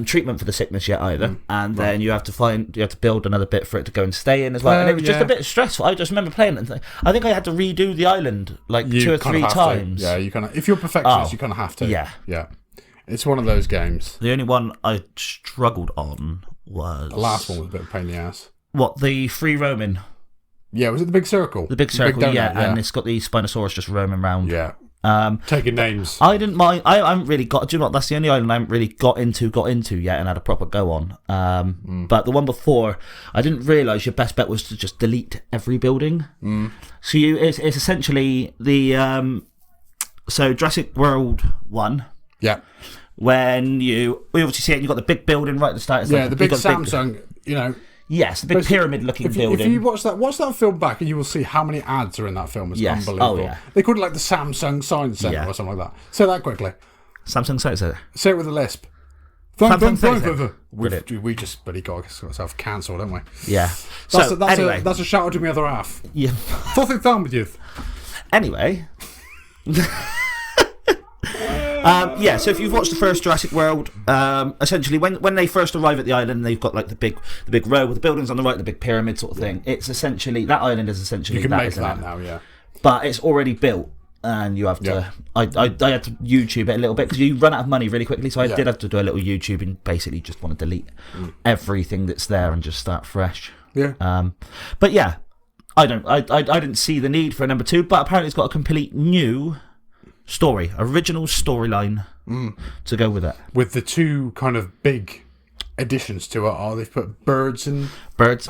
treatment for the sickness yet either, and then you have to build another bit for it to go and stay in as well. And it was just a bit stressful. I just remember playing it. And I think I had to redo the island like 2 or 3 times. Yeah, you kind of. If you're a perfectionist, you kind of have to. Yeah. It's one of those games. The only one I struggled on was the last one was a bit of a pain in the ass. What, the free roaming? Yeah, was it the big circle? The big circle, and it's got the Spinosaurus just roaming around. Yeah. Taking names. I didn't mind. I haven't really got. Do you know what? That's the only island I haven't really got into yet and had a proper go on. But the one before, I didn't realise your best bet was to just delete every building. So it's essentially the so Jurassic World 1. Yeah. when we obviously see it, you've got the big building right at the start. It's Yeah, like the big you've got Samsung, you know. Yes, the big pyramid-looking building. If you watch that film back, and you will see how many ads are in that film. It's Yes. unbelievable. Oh, yeah. They called it like the Samsung Science Centre or something like that. Say that quickly. Samsung Science Centre. Say it with a lisp. We just bloody got ourselves cancelled, don't we? Yeah. Anyway. That's a shout out to my other half. Yeah. Fucking film with you. Anyway. So if you've watched the first Jurassic World, essentially when they first arrive at the island, they've got like the big row with the buildings on the right, the big pyramid sort of thing. It's essentially that island is essentially you can that, make that now, yeah. But it's already built, and you have to. I had to YouTube it a little bit because you run out of money really quickly, so I did have to do a little YouTube and basically just want to delete everything that's there and just start fresh. Yeah. But yeah, I didn't see the need for a number 2, but apparently it's got a complete new original storyline to go with it. With the 2 kind of big additions to it, they've put birds and fish.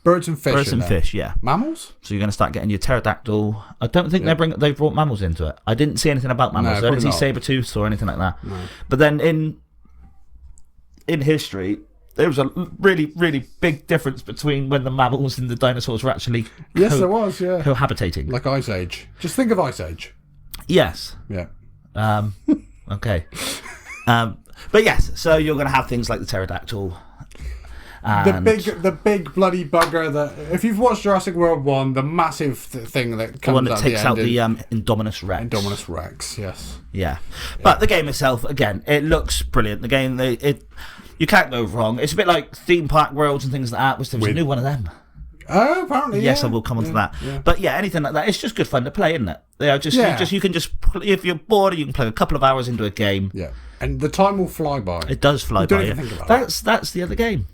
Birds and fish, yeah. Mammals? So you're going to start getting your pterodactyl. I don't think they've brought mammals into it. I didn't see anything about mammals. No, I didn't see not. saber-tooths or anything like that. No. But then in history, there was a really, really big difference between when the mammals and the dinosaurs were actually Yes, there was, yeah. cohabitating. Like Ice Age. Just think of Ice Age. Yes. Yeah. Okay. But yes, so you're going to have things like the pterodactyl. And the big bloody bugger that, if you've watched Jurassic World 1, the massive thing that comes the one that out takes the out end the Indominus Rex. Indominus Rex, yes. Yeah. But the game itself, again, it looks brilliant. The game, you can't go wrong. It's a bit like theme park worlds and things like that, which there was a new one of them. Oh, apparently, yes, I will come on to that. Yeah. But yeah, anything like that, it's just good fun to play, isn't it? You can just if you're bored, you can play a couple of hours into a game. Yeah, and the time will fly by. It does fly by. Don't even think about that's the other game.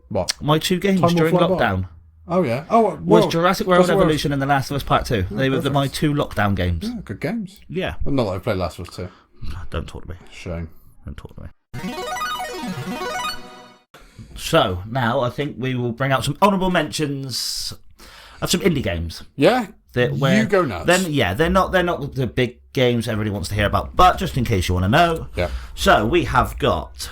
What? My 2 games Time during will fly lockdown. By. Oh yeah. Oh, was Jurassic World Evolution and The Last of Us Part 2. They were my 2 lockdown games. Yeah, good games. Yeah. Well, not that I played Last of Us 2. Don't talk to me. Shame. Don't talk to me. So now I think we will bring out some honourable mentions of some indie games. Yeah. You go nuts. They're not the big games everybody wants to hear about, but just in case you want to know. Yeah. So we have got.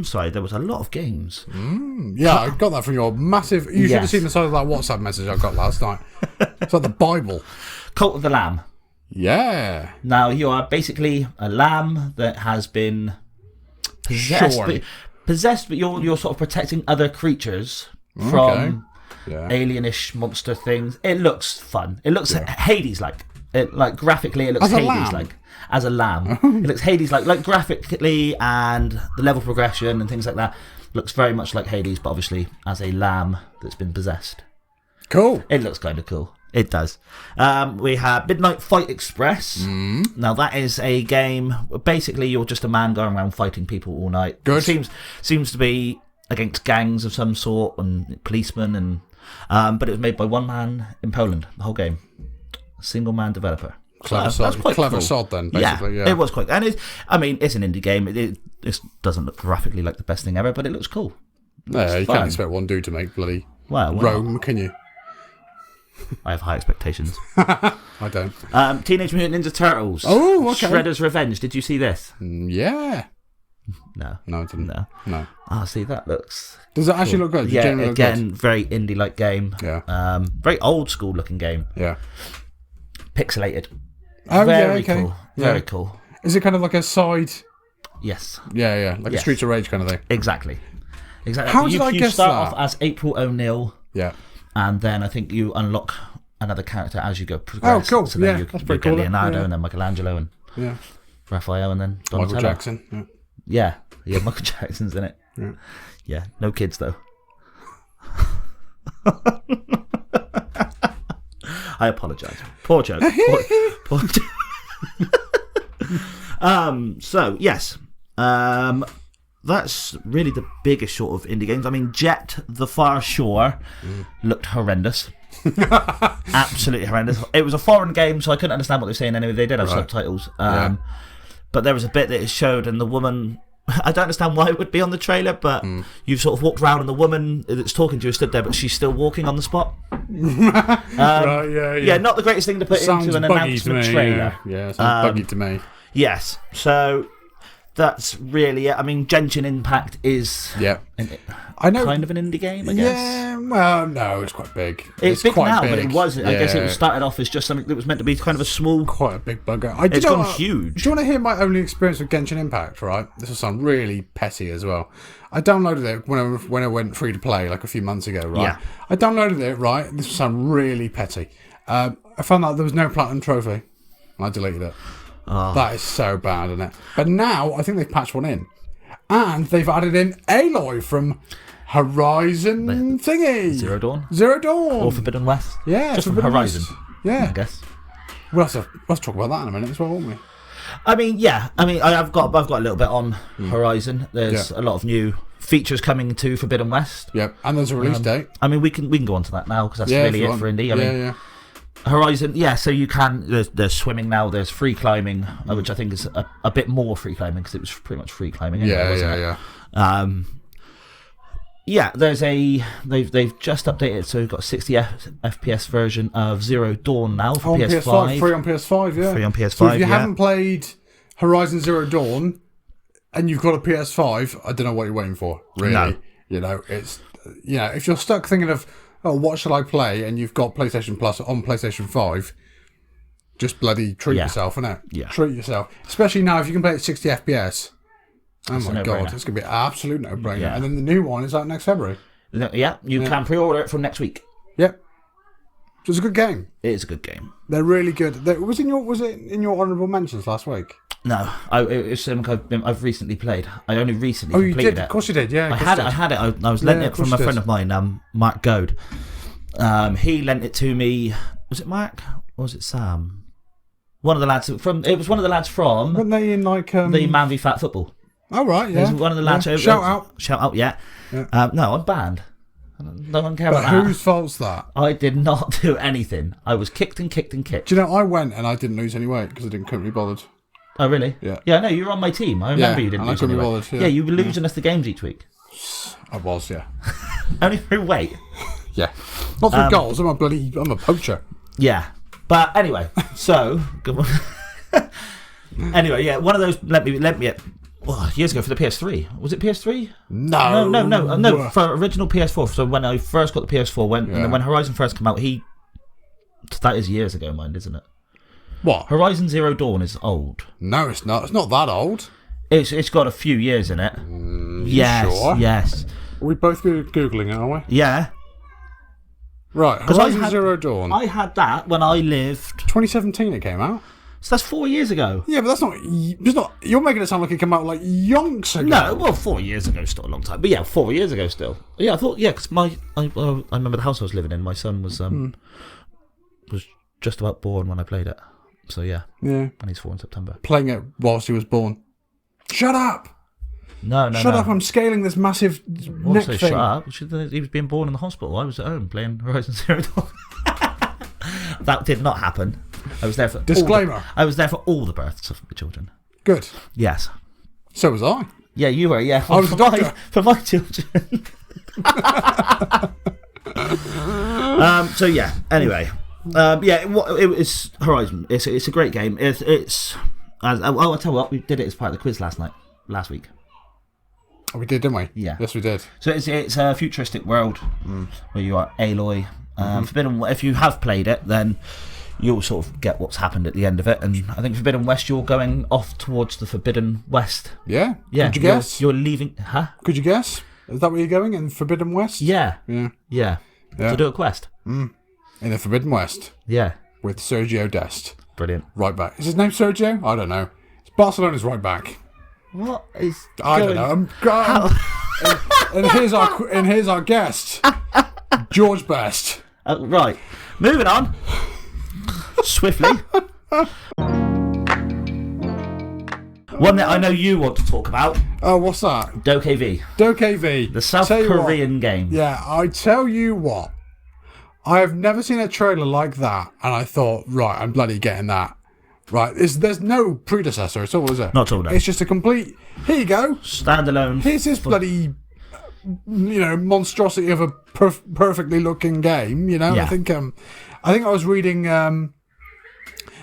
Sorry, there was a lot of games. Yeah, I got that from your massive. You should have seen the size of that WhatsApp message I got last night. It's like the Bible. Cult of the Lamb. Yeah. Now you are basically a lamb that has been possessed, but you're sort of protecting other creatures from alienish monster things. It looks fun. It looks Hades-like. Graphically, it looks Hades-like. As a lamb. It looks Hades-like graphically, and the level progression and things like that looks very much like Hades, but obviously as a lamb that's been possessed. Cool. It looks kind of cool. It does. We have Midnight Fight Express. Now that is a game. Basically, you're just a man going around fighting people all night. Good. It seems to be against gangs of some sort and policemen, and but it was made by one man in Poland. The whole game, a single man developer. Clever sod then, basically. Yeah, it was quite. And it's an indie game. It doesn't look graphically like the best thing ever, but it looks cool. Yeah, you can't expect one dude to make bloody Rome, can you? I have high expectations. I don't. Teenage Mutant Ninja Turtles. Oh, okay. Shredder's Revenge. Did you see this? Yeah. No, I didn't. No. Ah, see, that looks. Does it actually look good? Yeah, again, very indie-like game. Yeah. Very old school looking game. Yeah. Pixelated. Oh, very okay. cool. Very cool. Is it kind of like a side? Yes. Yeah. Like a Streets of Rage kind of thing. Exactly. How did I guess that? You start off as April O'Neil. Yeah. And then I think you unlock another character as you go progress. Oh, cool. So then that's pretty cool. Leonardo and then Michelangelo and Raphael and then Donatello. Michael Jackson. Yeah, Michael Jackson's in it. Yeah, no kids though. I apologise. Poor joke. Poor So yes, that's really the biggest sort of indie games. I mean, Jet: The Far Shore looked horrendous. Absolutely horrendous. It was a foreign game, so I couldn't understand what they were saying anyway. They did have subtitles. But there was a bit that it showed, and the woman. I don't understand why it would be on the trailer, but you've sort of walked around and the woman that's talking to you stood there, but she's still walking on the spot. Yeah, not the greatest thing to put into an announcement trailer. Yeah, sounds buggy to me. Yes. So that's really it. I mean, Genshin Impact is I know, kind of an indie game, I guess. Yeah, well, no, it's quite big. It's big quite now, big. but it was. I guess it was started off as just something that was meant to be kind of a small. Quite a big bugger. It's gone huge. Do you want to hear my only experience with Genshin Impact? Right, this will sound really petty as well. I downloaded it when I went free to play like a few months ago. Right, Yeah. I downloaded it. Right, this will sound really petty. I found out there was no platinum trophy. And I deleted it. Oh. That is so bad, isn't it? But now I think they've patched one in, and they've added in Aloy from Horizon thingy. Zero Dawn Or Forbidden West. Yeah, just from Forbidden Horizon. West. Yeah, I guess. We'll have to talk about that in a minute as well, won't we? I mean, yeah. I mean, I've got a little bit on Horizon. There's a lot of new features coming to Forbidden West. Yep, and there's a release date. I mean, we can go on to that now because that's really it for indie. I mean, Horizon, so you can. There's swimming now. There's free climbing, which I think is a bit more free climbing because it was pretty much free climbing. Anyway, there's they've just updated, so we've got 60 FPS version of Zero Dawn now for PS5. Free on PS5, yeah. Free on PS5. So if you haven't played Horizon Zero Dawn and you've got a PS5, I don't know what you're waiting for. Really, No. It's if you're stuck thinking of what shall I play, and you've got PlayStation Plus on PlayStation 5, just bloody treat yourself, innit? Yeah. Treat yourself, especially now if you can play at 60 FPS. Oh my god, no-brainer. it's going to be an absolute no-brainer. Yeah. And then the new one is out next February. Yeah, you can pre-order it from next week. Yep. So it's a good game. It is a good game. They're really good. Was it in your honourable mentions last week? No, it's something I've recently played. I only recently Oh, you completed did? it. Of course you did, yeah. I had it. I was lent it from a friend of mine, Mark Goad. He lent it to me. Was it Mark or was it Sam? One of the lads from. It was one of the lads from. Weren't they in like the Man v Fat Football? Oh right, yeah. It was one of the lads. Yeah. Shout out, yeah. No, I'm banned. No one cares But about that. whose fault's that? I did not do anything. I was kicked and kicked and kicked. Do you know I went and I didn't lose any weight because I couldn't be bothered. Oh really? Yeah. Yeah, no, you were on my team. I remember Yeah, you didn't and I lose couldn't any be weight. bothered, Yeah, yeah. you were losing us the games each week. I was, yeah. Only through weight. Yeah. Not through goals. I'm a poacher. Yeah. But anyway, so anyway, yeah, one of those lent me years ago for the PS3. Was it PS3? No. For original PS4. So when I first got the PS4, and then when Horizon first came out, that is years ago, mind, isn't it? What? Horizon Zero Dawn is old. No, it's not. It's not that old. It's got a few years in it. Yes. Sure? Yes. Are we both googling it, are we? Yeah. Right. Horizon Zero Dawn. I had that when I lived. 2017 it came out. So that's 4 years ago. Yeah, but that's not. It's not. You're making it sound like it came out like yonks ago. No, well, 4 years ago is still a long time. But yeah, 4 years ago still. Yeah, I thought, because I remember the house I was living in. My son was just about born when I played it. So yeah. Yeah. And he's 4 in September. Playing it whilst he was born. Shut up! No. Shut up! I'm scaling this massive neck Also, thing. shut up. He was being born in the hospital. I was at home playing Horizon Zero Dawn. That did not happen. I was there for Disclaimer. I was there for all the births of the children. Good. Yes. So was I. Yeah, you were. Yeah, I was a doctor. For my children. So yeah. Anyway, it was Horizon. It's a great game. I'll tell you what, we did it as part of the quiz last week. Oh, we did, didn't we? Yeah. Yes, we did. So it's a futuristic world where you are Aloy. Forbidden. If you have played it, then you'll sort of get what's happened at the end of it. And I think Forbidden West, you're going off towards the Forbidden West. Yeah. Yeah. Could you guess? You're leaving. Huh? Could you guess? Is that where you're going in Forbidden West? Yeah. Yeah. Yeah. Yeah. To do a quest. In the Forbidden West Yeah. with Sergio Dest. Brilliant. Right back. Is his name Sergio? I don't know. It's Barcelona's right back. What is? I don't know. And here's our guest, George Best. Right. Moving on. Swiftly. One that I know you want to talk about. Oh, what's that? Dokkan-V. Dokkan-V. The South Tell you what. Korean game. Yeah, I tell you what. I have never seen a trailer like that, and I thought, right, I'm bloody getting that. Right, there's no predecessor at all, is it? Not at all, no. It's just a complete, here you go. Standalone. Here's this bloody, monstrosity of a perfectly looking game, Yeah. I think I was reading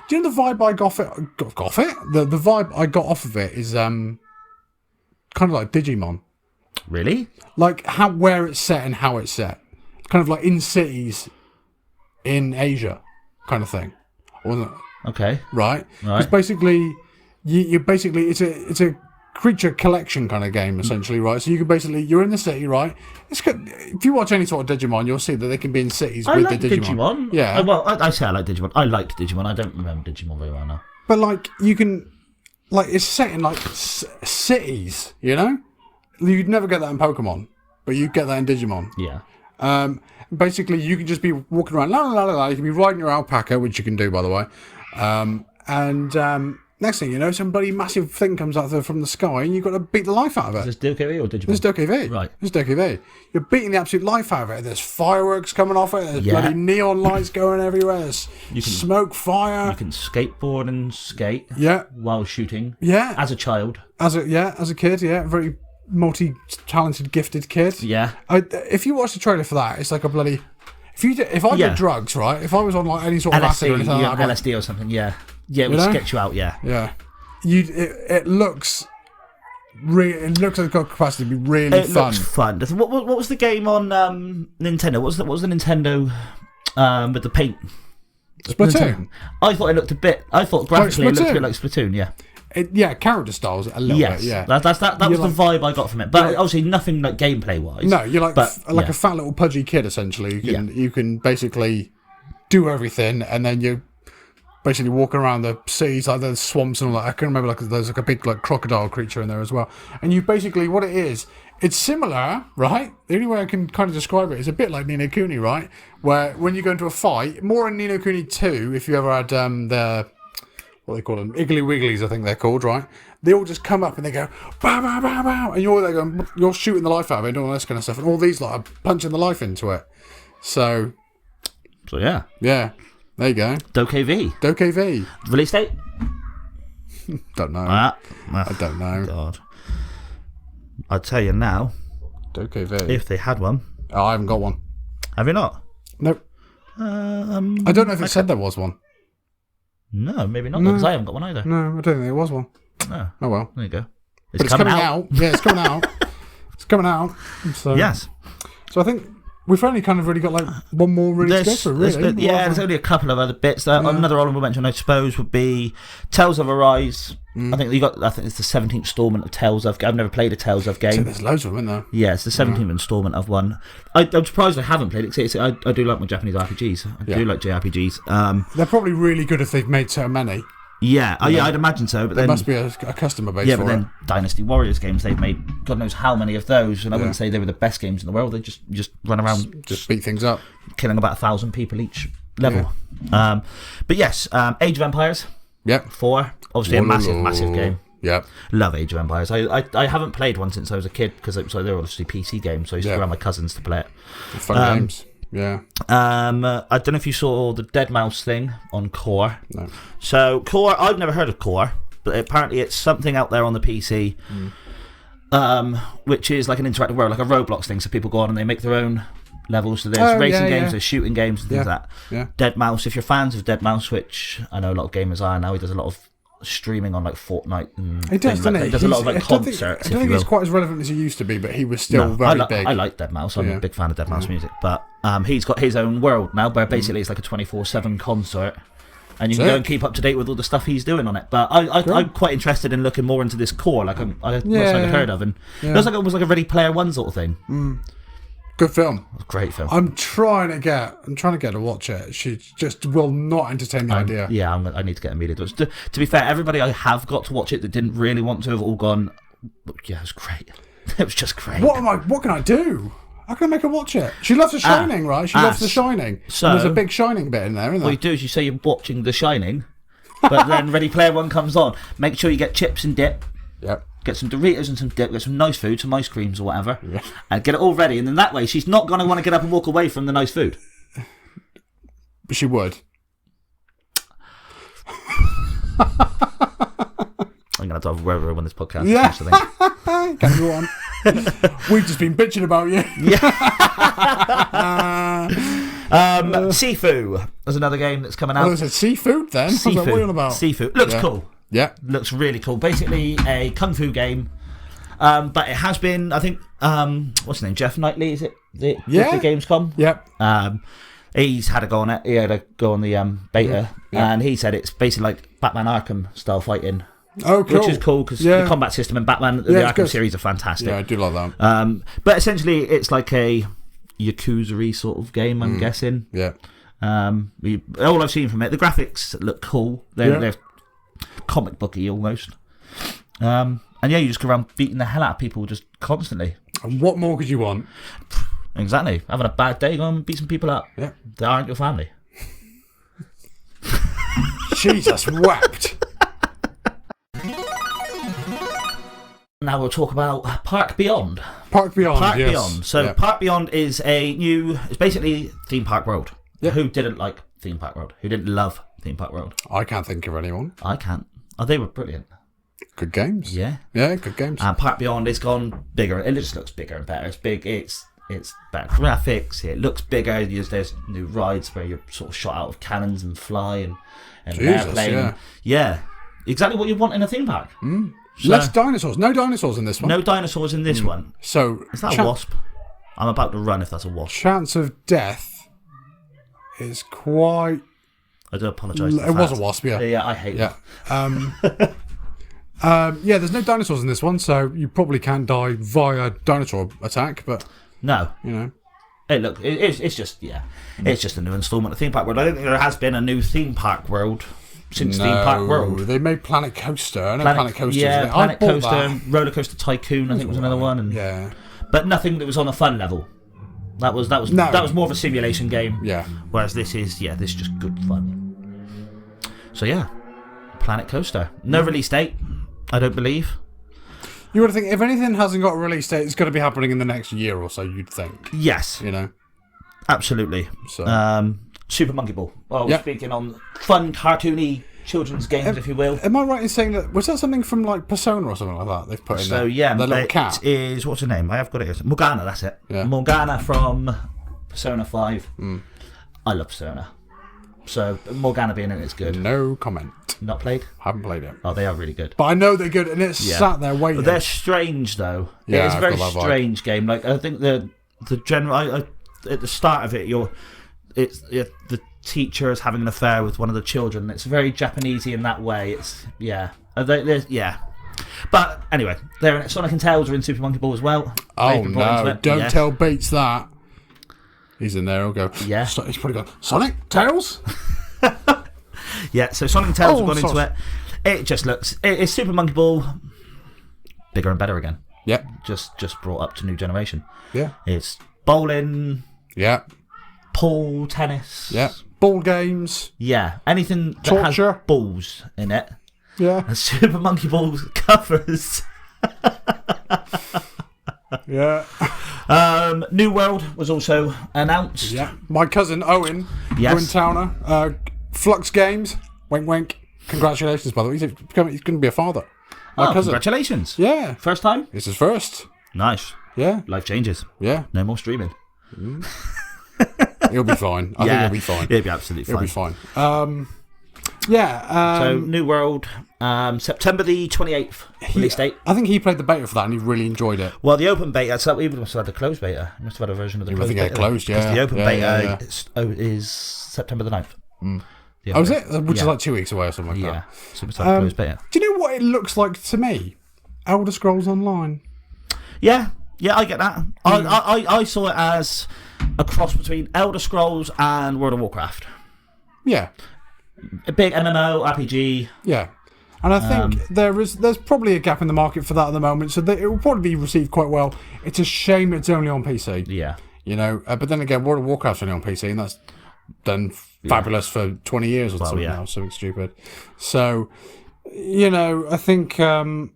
Do you know the vibe I got off it? Got off it? The vibe I got off of it is kind of like Digimon. Really? Like where it's set and how it's set. Kind of like in cities in Asia, kind of thing. Wasn't it? Okay. Right. Because basically, you basically it's a creature collection kind of game essentially, right? So you can basically you're in the city, right? It's good. If you watch any sort of Digimon, you'll see that they can be in cities with the Digimon. Yeah. I say I like Digimon. I liked Digimon. I don't remember Digimon very well now. But like you can, like it's set in like cities, you know. You'd never get that in Pokemon, but you get that in Digimon. Yeah. Basically, you can just be walking around, la la la la. You can be riding your alpaca, which you can do, by the way. Next thing you know, some bloody massive thing comes out from the sky, and you've got to beat the life out of it. Is this DokeV or Digimon? This is DokeV. Right. This is DokeV. You're beating the absolute life out of it. There's fireworks coming off it. There's bloody neon lights going everywhere. There's smoke, fire. You can skateboard and skate. Yeah. While shooting. Yeah. As a child. As a kid. Yeah. Very multi-talented, gifted kid. Yeah. If you watch the trailer for that, it's like a bloody. If I did drugs, right? If I was on like any sort of acid or anything like that, LSD or something, yeah, it would sketch you out, yeah. It looks like it's got capacity to be really fun. It looks fun. What was the game on Nintendo? What was the Nintendo with the paint? Splatoon. I thought it looked graphically it looked a bit like Splatoon, yeah. Character styles a little bit, yeah. That was the vibe I got from it. But obviously nothing like gameplay wise. No, you're like a fat little pudgy kid essentially. You can basically do everything, and then you basically walking around the cities, like the swamps and all that. I can remember there's like a big like crocodile creature in there as well. And you basically what it is, it's similar, right? The only way I can kind of describe it is a bit like Ni no Kuni, right? Where when you go into a fight, more in Ni no Kuni 2, if you ever had the what they call them, Iggly Wigglies, I think they're called, right? They all just come up and they go, bow, bow, bow, bow, and you're shooting the life out of it and all this kind of stuff, and all these like are punching the life into it. So yeah. Yeah. There you go. DokeV. Release date? Don't know. I don't know. God. I'll tell you now. DokeV. If they had one. Oh, I haven't got one. Have you not? Nope. I don't know if it said there was one. No, maybe not, because I haven't got one either. No, I don't think there was one. No. Oh, well. There you go. But it's coming out. Yeah, it's coming out. It's coming out. So, yes. So I think we've only kind of really got like one more really to go for, really. There's only a couple of other bits. Another honourable mention, I suppose, would be Tales of Arise. I think it's the 17th instalment of Tales of. I've never played a Tales of game. So there's loads of them, isn't there? Yeah, it's the 17th instalment of one. I'm surprised I haven't played it. I do like my Japanese RPGs. I do like JRPGs. They're probably really good if they've made so many. Yeah, I'd imagine so. But there must be a customer base. Yeah, but then Dynasty Warriors games, they've made God knows how many of those, and I wouldn't say they were the best games in the world. They just run around, just beat things up, killing about 1,000 people each level. Yeah. But yes, Age of Empires. Yep. 4, obviously a massive game. Yep. Love Age of Empires. I haven't played one since I was a kid because they were obviously PC games, so I used to go around my cousins to play it. Fun games. Yeah. I don't know if you saw the Deadmau5 thing on Core. No. So Core, I've never heard of Core, but apparently it's something out there on the PC, which is like an interactive world, like a Roblox thing. So people go on and they make their own levels. So there's racing games, there's shooting games, and things like that. Yeah. Deadmau5. If you're fans of Deadmau5, which I know a lot of gamers are now, he does a lot of streaming on like Fortnite and he does, doesn't he? He does a lot of like concerts. I don't think he's quite as relevant as he used to be, but he was still very big. I like Deadmau5. I'm a big fan of Deadmau5 music, but he's got his own world now, where basically it's like a 24/7 concert, and you can go and keep up to date with all the stuff he's doing on it. But I'm quite interested in looking more into this Core, like I've heard of, and it looks like it was like a Ready Player One sort of thing. Good film. Great film. I'm trying to get her to watch it. She just will not entertain the idea. Yeah, I need to get immediate. To be fair, everybody I have got to watch it that didn't really want to have all gone. Yeah, it was great. It was just great. What can I do? How can I make her watch it? She loves The Shining, right? She loves The Shining. So and there's a big Shining bit in there, isn't there? What you do is you say you're watching The Shining, but then Ready Player One comes on. Make sure you get chips and dip. Yep. Get some Doritos and some dip, get some nice food, some ice creams or whatever, and get it all ready. And then that way, she's not going to want to get up and walk away from the nice food. But she would. I'm going to have to have a on this podcast. Yeah. Can go on. We've just been bitching about you. Yeah. Sifu. There's another game that's coming out. Oh, is it seafood then? What are you on about? Seafood. Looks cool. Yeah. Looks really cool. Basically a kung fu game. But it has been, I think, what's his name? Jeff Knightley, is it? The Gamescom? Yep. He's had a go on it. He had a go on the beta. Yeah. And he said it's basically like Batman Arkham style fighting. Oh, cool. Which is cool because the combat system in Batman, the Arkham good. series are fantastic. Yeah, I do like that. But essentially, it's like a Yakuza-y sort of game, I'm guessing. Yeah. All I've seen from it, the graphics look cool. They're comic booky almost. And yeah, you just go around beating the hell out of people just constantly. And what more could you want? Exactly. Having a bad day, go and beat some people up. Yeah. They aren't your family. Jesus wept. Now we'll talk about Park Beyond. Park Beyond, Park yes. Beyond. So Park Beyond is it's basically Theme Park World. Yeah. Who didn't like Theme Park World? Who didn't love Theme Park World? I can't think of anyone. I can't. Oh, they were brilliant. Good games. Yeah. Yeah, good games. And Park Beyond has gone bigger. It just looks bigger and better. It's big. It's better graphics. It looks bigger. There's new rides where you're sort of shot out of cannons and fly and an airplane. Yeah. Exactly what you want in a theme park. So, less dinosaurs. No dinosaurs in this one. No dinosaurs in this one. So is that a wasp? I'm about to run if that's a wasp. Chance of death is quite... I do apologise. It was a wasp, yeah. Yeah, I hate that. Yeah, there's no dinosaurs in this one, so you probably can't die via dinosaur attack, but... No. You know. Hey, look, it's just, it's just a new instalment of Theme Park World. I don't think there has been a new Theme Park World since Theme Park World. They made Planet Coaster. I know Planet Coaster. Yeah, Planet Coaster, Roller Coaster Tycoon, I think was another one. And, but nothing that was on a fun level. That was more of a simulation game. Yeah. Whereas this is just good fun. So yeah, Planet Coaster. No release date, I don't believe. You would think if anything hasn't got a release date, it's going to be happening in the next year or so. You'd think. Yes. You know. Absolutely. So. Super Monkey Ball. Well, speaking on fun, cartoony children's games, if you will. Am I right in saying that was that something from like Persona or something like that they've put in there? So yeah, the little cat is what's her name? I have got it. Morgana. That's it. Yeah. Morgana from Persona 5. I love Persona. So Morgana being in it is good. No comment. Not played? Haven't played it. Oh, they are really good. But I know they're good, and it's sat there waiting. They're strange though. Yeah, it's a very strange game. Like I think the general at the start of it, the teacher is having an affair with one of the children. It's very Japanesey in that way. It's But anyway, they're in it. Sonic and Tails are in Super Monkey Ball as well. Oh no! Don't tell Bates that. He's in there. He'll go. Yeah. He's probably gone. Sonic Tails. Yeah. So Sonic and Tails have gone into it. It just looks. It's Super Monkey Ball, bigger and better again. Yeah. Just brought up to new generation. Yeah. It's bowling. Yeah. Pool, tennis. Yeah. Ball games. Yeah. Anything that has balls in it. Yeah. And Super Monkey Ball covers. Yeah. New World was also announced. Yeah. My cousin Owen Towner, Flux Games. Wink, wink. Congratulations, by the way. He's going to be a father. My cousin. Congratulations. Yeah. First time? This is first. Nice. Yeah. Life changes. Yeah. No more streaming. He'll be fine. I think he'll be fine. He'll be absolutely fine. He'll be fine. So New World, September the 28th release date. I think he played the beta for that and he really enjoyed it. Well, the open beta, so we must have had the closed beta. We must have had a version of the closed beta. I think it closed, yeah. Because the open beta is September the 9th. Oh, is it? Which is like 2 weeks away or something like that. Yeah, so we must have closed beta. Do you know what it looks like to me? Elder Scrolls Online. Yeah, I get that. I saw it as a cross between Elder Scrolls and World of Warcraft. Yeah. A big MMO, RPG. Yeah. And I think there's probably a gap in the market for that at the moment, so it will probably be received quite well. It's a shame it's only on PC. Yeah. You know, but then again, World of Warcraft's only on PC, and that's done fabulous for 20 years or something now, something stupid. So, you know, I think a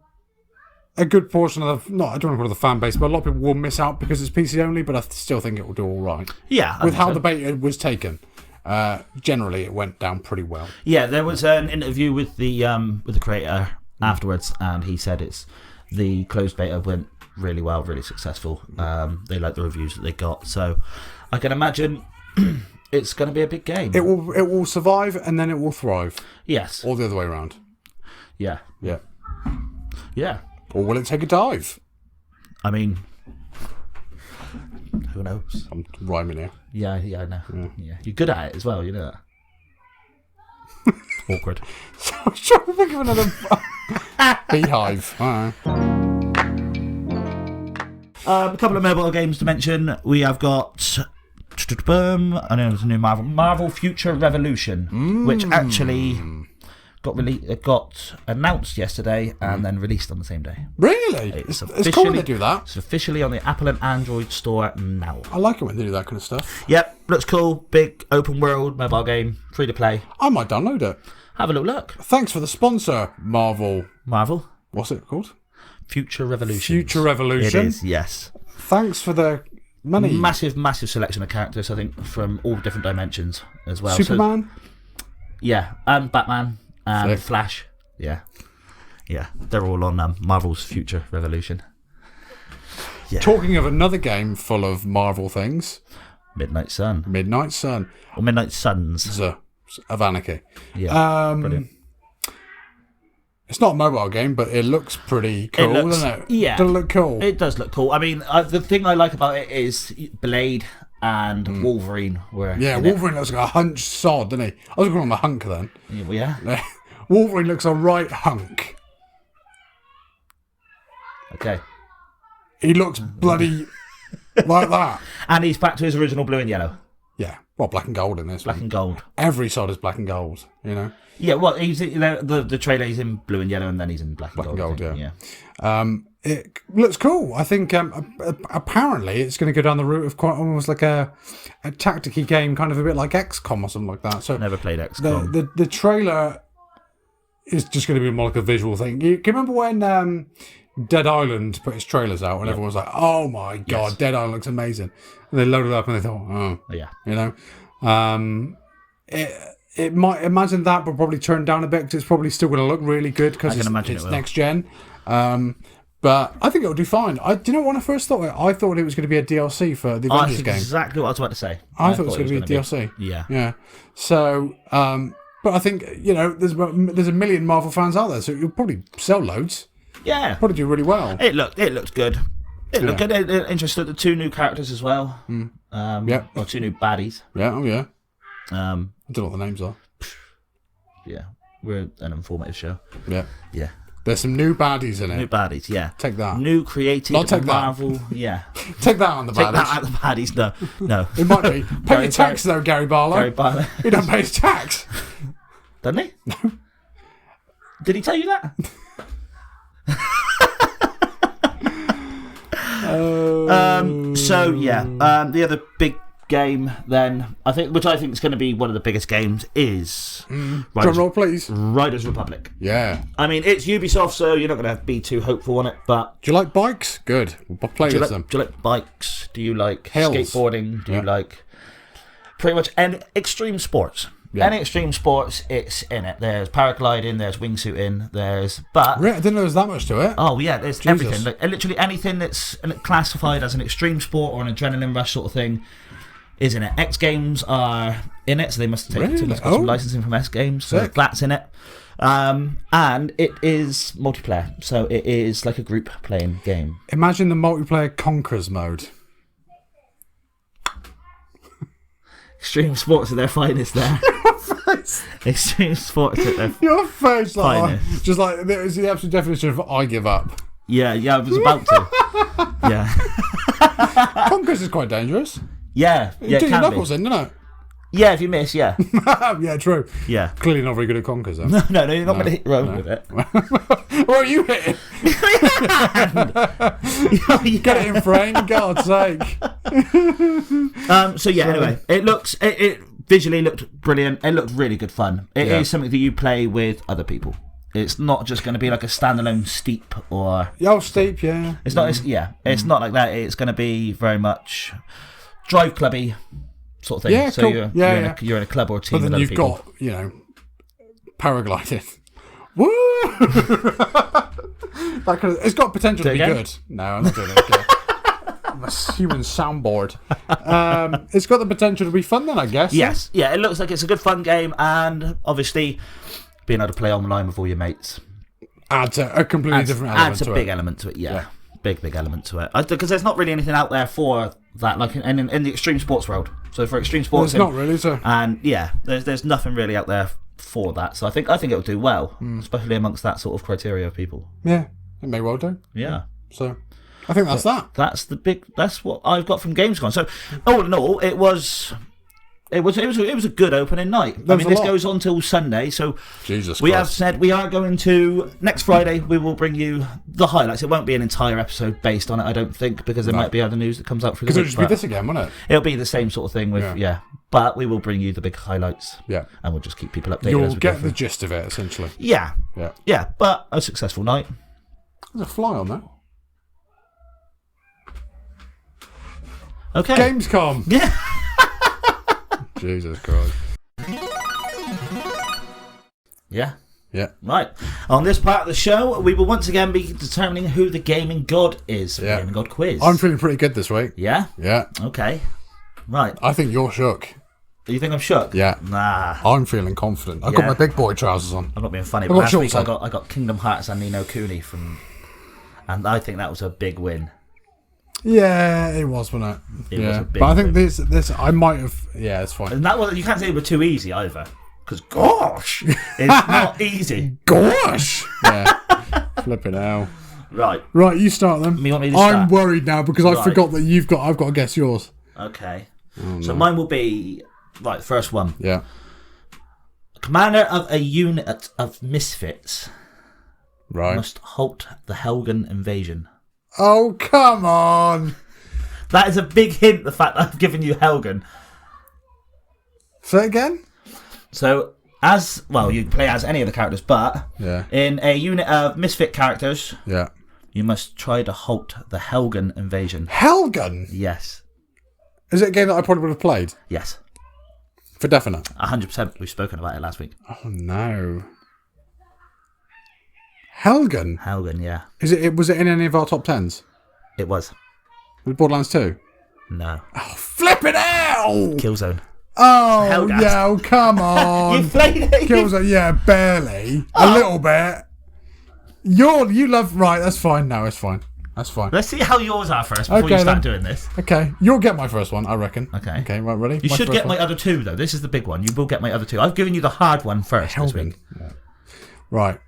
good portion of I don't want to call it the fan base, but a lot of people will miss out because it's PC only, but I still think it will do all right. Yeah. With how the beta was taken. Generally, it went down pretty well. Yeah, there was an interview with the creator afterwards, and he said the closed beta went really well, really successful. They liked the reviews that they got, so I can imagine it's going to be a big game. It will survive and then it will thrive. Yes. Or the other way around. Yeah. Yeah. Yeah. Or will it take a dive? I mean, who knows? I'm rhyming here. Yeah, I know. Yeah. You're good at it as well, you know that. Awkward. So I was trying to think of another beehive. All right. A couple of mobile games to mention. We have got I know it's a new Marvel Future Revolution, which actually got announced yesterday and then released on the same day. Really? It's cool when they do that. It's officially on the Apple and Android store now. I like it when they do that kind of stuff. Yep, looks cool. Big open world mobile game, free to play. I might download it. Have a little look. Thanks for the sponsor, Marvel. What's it called? Future Revolution. Future Revolution. It is, yes. Thanks for the money. Massive selection of characters, I think, from all different dimensions as well. Superman? So, yeah, and Batman, and Sick. Flash. Yeah. They're all on Marvel's Future Revolution. Yeah. Talking of another game full of Marvel things. Midnight Sun. Midnight Sun. Or Midnight Suns. Of Anarchy. Yeah, brilliant. It's not a mobile game, but it looks pretty cool, doesn't it? Yeah. Does it look cool? It does look cool. I mean, the thing I like about it is Blade and Wolverine were. Yeah, Wolverine looks like a hunched sod, doesn't he? I was going to call him a hunk then. Yeah. Wolverine looks a right hunk. Okay. He looks bloody like that. And he's back to his original blue and yellow. Yeah. Well, black and gold in this Black one. and gold. Every sod is black and gold, you know? Yeah, well, the trailer, he's in blue and yellow, and then he's in black and gold. Yeah. It looks cool. I think apparently it's going to go down the route of quite almost like a tacticy game, kind of a bit like XCOM or something like that. So Never played XCOM. The trailer is just going to be more like a visual thing. You can remember when Dead Island put its trailers out and everyone was like, "Oh my god, yes. Dead Island looks amazing," and they loaded it up and they thought, "Oh, yeah," you know. It might imagine that, but probably turn down a bit because it's probably still going to look really good because it's next gen. But I think it'll do fine. Do you know when I first thought it? I thought it was going to be a DLC for the Avengers game. Exactly what I was about to say. I thought it was going to be a DLC. Yeah. So, but I think there's a million Marvel fans out there, so you'll probably sell loads. Yeah, probably do really well. It looked good. It looked good. Interested the 2 new characters as well. Or 2 new baddies. Yeah. Oh yeah. I don't know what the names are. Yeah, we're an informative show. Yeah. There's some new baddies in it. New baddies, yeah. Take that. New creative Marvel, yeah. Take that on the baddies. Take that out of the baddies, no. It might be. Pay your tax though, Gary Barlow. Gary Barlow. He don't pay his tax. Doesn't he? No. Did he tell you that? The other big game then, which I think is going to be one of the biggest games, is drum roll, please. Riders Republic. Yeah. I mean, it's Ubisoft, so you're not going to be too hopeful on it, but... Do you like bikes? Good. We'll play with them. Do you like bikes? Do you like Hills. Skateboarding? Do you like pretty much any extreme sports? Yeah. Any extreme sports, it's in it. There's paragliding, there's wingsuiting, I didn't know there was that much to it. Oh, yeah, there's everything. Like, literally anything that's classified as an extreme sport or an adrenaline rush sort of thing is in it. X Games are in it, so they must have taken some licensing from X Games, so that's in it. And it is multiplayer, so it is like a group playing game. Imagine the multiplayer Conquerors mode. Extreme sports at their finest there. Extreme sports at their Your face, finest. Just like, that is the absolute definition of I give up. Yeah, I was about to. Yeah. Conquerors is quite dangerous. Yeah, you do your knuckles in, doesn't it? Yeah, if you miss, yeah. Yeah, true. Yeah. Clearly not very good at Conquerors, though. No, you're not going to hit your own with it. What are you hitting? Get it in frame, for God's sake. Anyway, it visually looked brilliant. It looked really good fun. It is something that you play with other people. It's not just going to be like a standalone Steep or... Steep, yeah. It's not. It's not like that. It's going to be very much drive clubby sort of thing. Yeah, so cool. you're in a club or a team. But then with you've other people. got paragliding. Woo! It's got potential to be good. No, I'm not doing it. Okay. human soundboard. It's got the potential to be fun then, I guess. Yes, yeah, it looks like it's a good fun game, and obviously being able to play online with all your mates Adds a completely different element adds a to big it. element to it. Yeah, big element to it. Because there's not really anything out there for that, like in the extreme sports world. So for extreme sports, It's not really, is there? and yeah, there's nothing really out there for that. So I think it'll do well, especially amongst that sort of criteria of people. Yeah, it may well do. Yeah. So, I think that's that. That's what I've got from Gamescom. So all in all, it was a good opening night. I mean, this goes on till Sunday, so Jesus we Christ. have said we are going to next Friday. We will bring you the highlights. It won't be an entire episode based on it, I don't think, because there might be other news that comes out through the Because it'll week. just be this again, won't it? It'll be the same sort of thing with but we will bring you the big highlights. Yeah. And we'll just keep people updated. You'll as we get go the through. gist of it, essentially. Yeah. Yeah. Yeah, but a successful night. There's a fly on that. Okay. Gamescom. Yeah. Jesus Christ. Yeah. Yeah. Right. On this part of the show, we will once again be determining who the gaming god is. Yeah. Gaming god quiz. I'm feeling pretty good this week. Yeah? Yeah. Okay. Right. I think you're shook. Do you think I'm shook? Yeah. Nah. I'm feeling confident. I've got Yeah. my big boy trousers on. I'm not being funny, I've but got last shorts week on. I got Kingdom Hearts and Ni no Kuni from... And I think that was a big win. Yeah, it was, wasn't it? It was a big but I think win. this, I might have. Yeah, it's fine. And that was... You can't say it was too easy either. Because, gosh, it's not easy. Gosh! Yeah. Flipping hell. Right. Right, you start then. You want me to I'm start? worried now because I Right. forgot that I've got to guess yours. Okay. Oh, So mine will be... Right, first one. Yeah. Commander of a unit of misfits Right. must halt the Helgen invasion. Oh, come on. That is a big hint, the fact that I've given you Helgen. Say it again? So, you can play as any of the characters, but Yeah. in a unit of misfit characters, Yeah. you must try to halt the Helgen invasion. Helgen? Yes. Is it a game that I probably would have played? Yes. For definite. 100%. We've spoken about it last week. Oh, no. Helgen? Helgen, yeah. Was it in any of our top 10s? It was. Was it Borderlands 2? No. Oh, flipping hell! Killzone. Oh, Helgas. yeah, oh, come You on. played it? Killzone, yeah, barely. A little bit. You love... Right, that's fine. No, it's fine. That's fine. Let's see how yours are first before Okay, you start then. doing this. Okay, you'll get my first one, I reckon. Okay. Okay, right, ready? You should first get one. my other two, though. This is the big one. You will get my other two. I've given you the hard one first this Helgen. week. Right.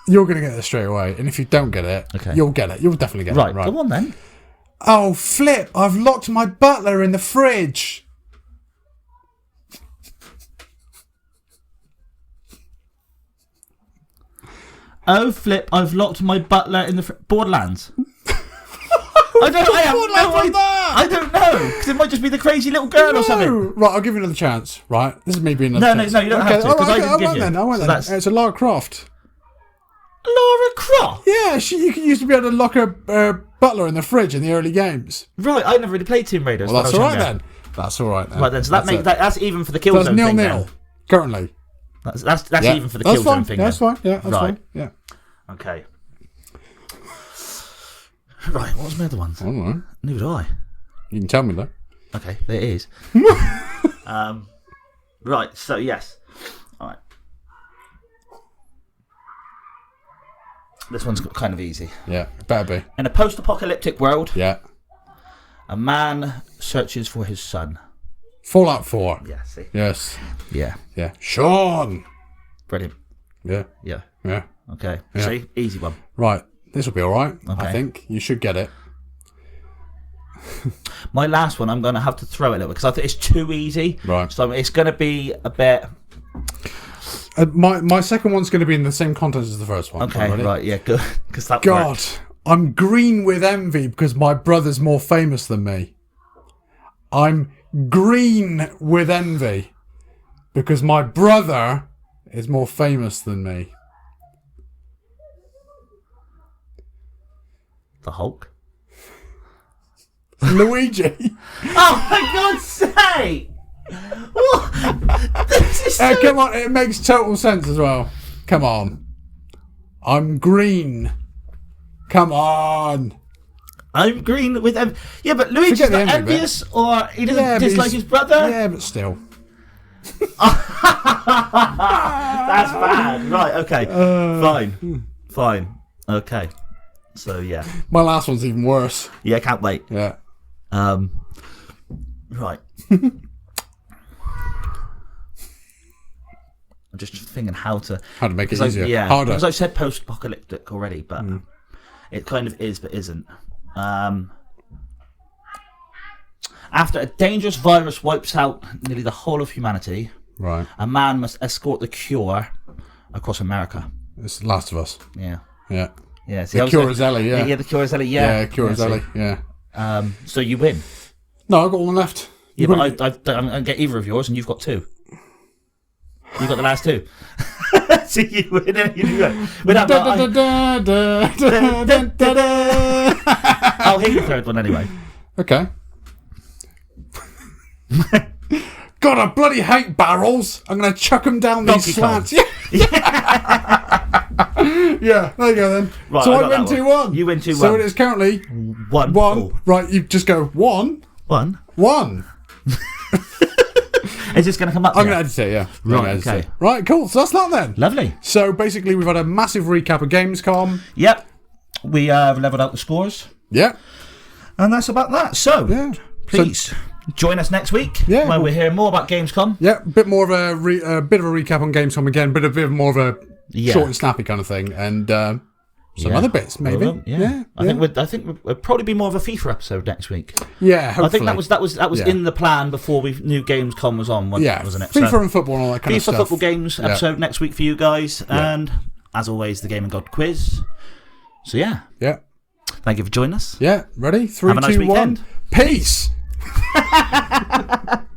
You're going to get it straight away. And if you don't get it, Okay. you'll get it. You'll definitely get Right, it. Right. come on then. Oh, flip. I've locked my butler in the fridge. Oh, flip, I've locked my butler in the... Borderlands. I don't know. I have Borderlands no like idea. that? I don't know. Because it might just be the crazy little girl or something. Right, I'll give you another chance. Right, this is me being another No, chance. you don't have to, 'cause I didn't give won't you. then. I won't So then. that's- It's a Lara Croft. Laura Croft. Yeah, you used to be able to lock her butler in the fridge in the early games. Right, I never really played Tomb Raiders. Well, when that's I all was right younger. then. That's all right then. Right then, so that's even for the So Killzone that's thing. 0-0 then. currently. That's Yeah. even for the That's Killzone fine. thing. That's then. fine. Yeah, that's Right. fine. Yeah. Okay. Right, what was my other one? I don't know. Neither do I. You can tell me though. Okay, there it is. Right, so yes. Alright. This one's kind of easy. Yeah, better be. In a post-apocalyptic world, Yeah. a man searches for his son. Fallout 4. Yeah, see? Yes. Yeah. Yeah. Sean. Brilliant. Yeah. Yeah. Yeah. Okay. Yeah. See? Easy one. Right. This will be all right. Okay. I think you should get it. My last one, I'm going to have to throw it a little because I think it's too easy. Right. So it's going to be a bit... My second one's going to be in the same content as the first one. Okay, Ready? right, yeah, good. Because that God, worked. I'm green with envy because my brother's more famous than me. I'm green with envy because my brother is more famous than me. The Hulk? Luigi. Oh, my God's sake! What? This is so... Come on, it makes total sense as well. Come on. I'm green. Come on. I'm green with yeah, but Luigi's Forget the not envy bit. envious, or he doesn't Yeah, but dislike he's- his brother. Yeah, but still. That's bad. Right. Okay. Fine. Okay. So yeah. My last one's even worse. Yeah. Can't wait. Yeah. Right. I'm just thinking how to make it 'cause easier. yeah, Harder. because I've said post-apocalyptic already, but it kind of is, but isn't. After a dangerous virus wipes out nearly the whole of humanity, Right. a man must escort the cure across America. It's Last of Us. Yeah. Yeah. Yeah. See, The I was Cure going- is Ellie, yeah. Yeah, the cure is Ellie. Yeah. Yeah, Cure is see. Ellie, yeah. So you win. No, I've got one left. Yeah, but I'm going to get either of yours, and you've got 2. You got the last 2. So you win. You win. I'll hit the third one anyway. Okay. God, I bloody hate barrels. I'm going to chuck them down Donkey these slants. Yeah. Yeah, there you go then. Right, so I I got win that 2-1. You win 2-1. So it is currently 1. 1. Oh. Right, you just go 1. 1. 1. Is this going to come up? I'm yet? going to edit it, yeah. Right, Edit okay. it. Right, cool. So that's that then. Lovely. So basically, we've had a massive recap of Gamescom. Yep. We have leveled out the scores. Yeah. And that's about that. So, Yeah. please join us next week Yeah. when we hear more about Gamescom. Yeah, a bit more of a bit of a recap on Gamescom again, but a bit more of a short and snappy kind of thing, and some other bits maybe. Yeah. I think we'll probably be more of a FIFA episode next week. Yeah, hopefully. I think that was Yeah. in the plan before we knew Gamescom was on, wasn't it? FIFA So, and football and all that kind of FIFA stuff. football games episode next week for you guys, Yeah. and as always, the Game and God quiz. So yeah, Yeah. thank you for joining us. Yeah. Ready? 3, Have a nice 2, 1. weekend. Peace.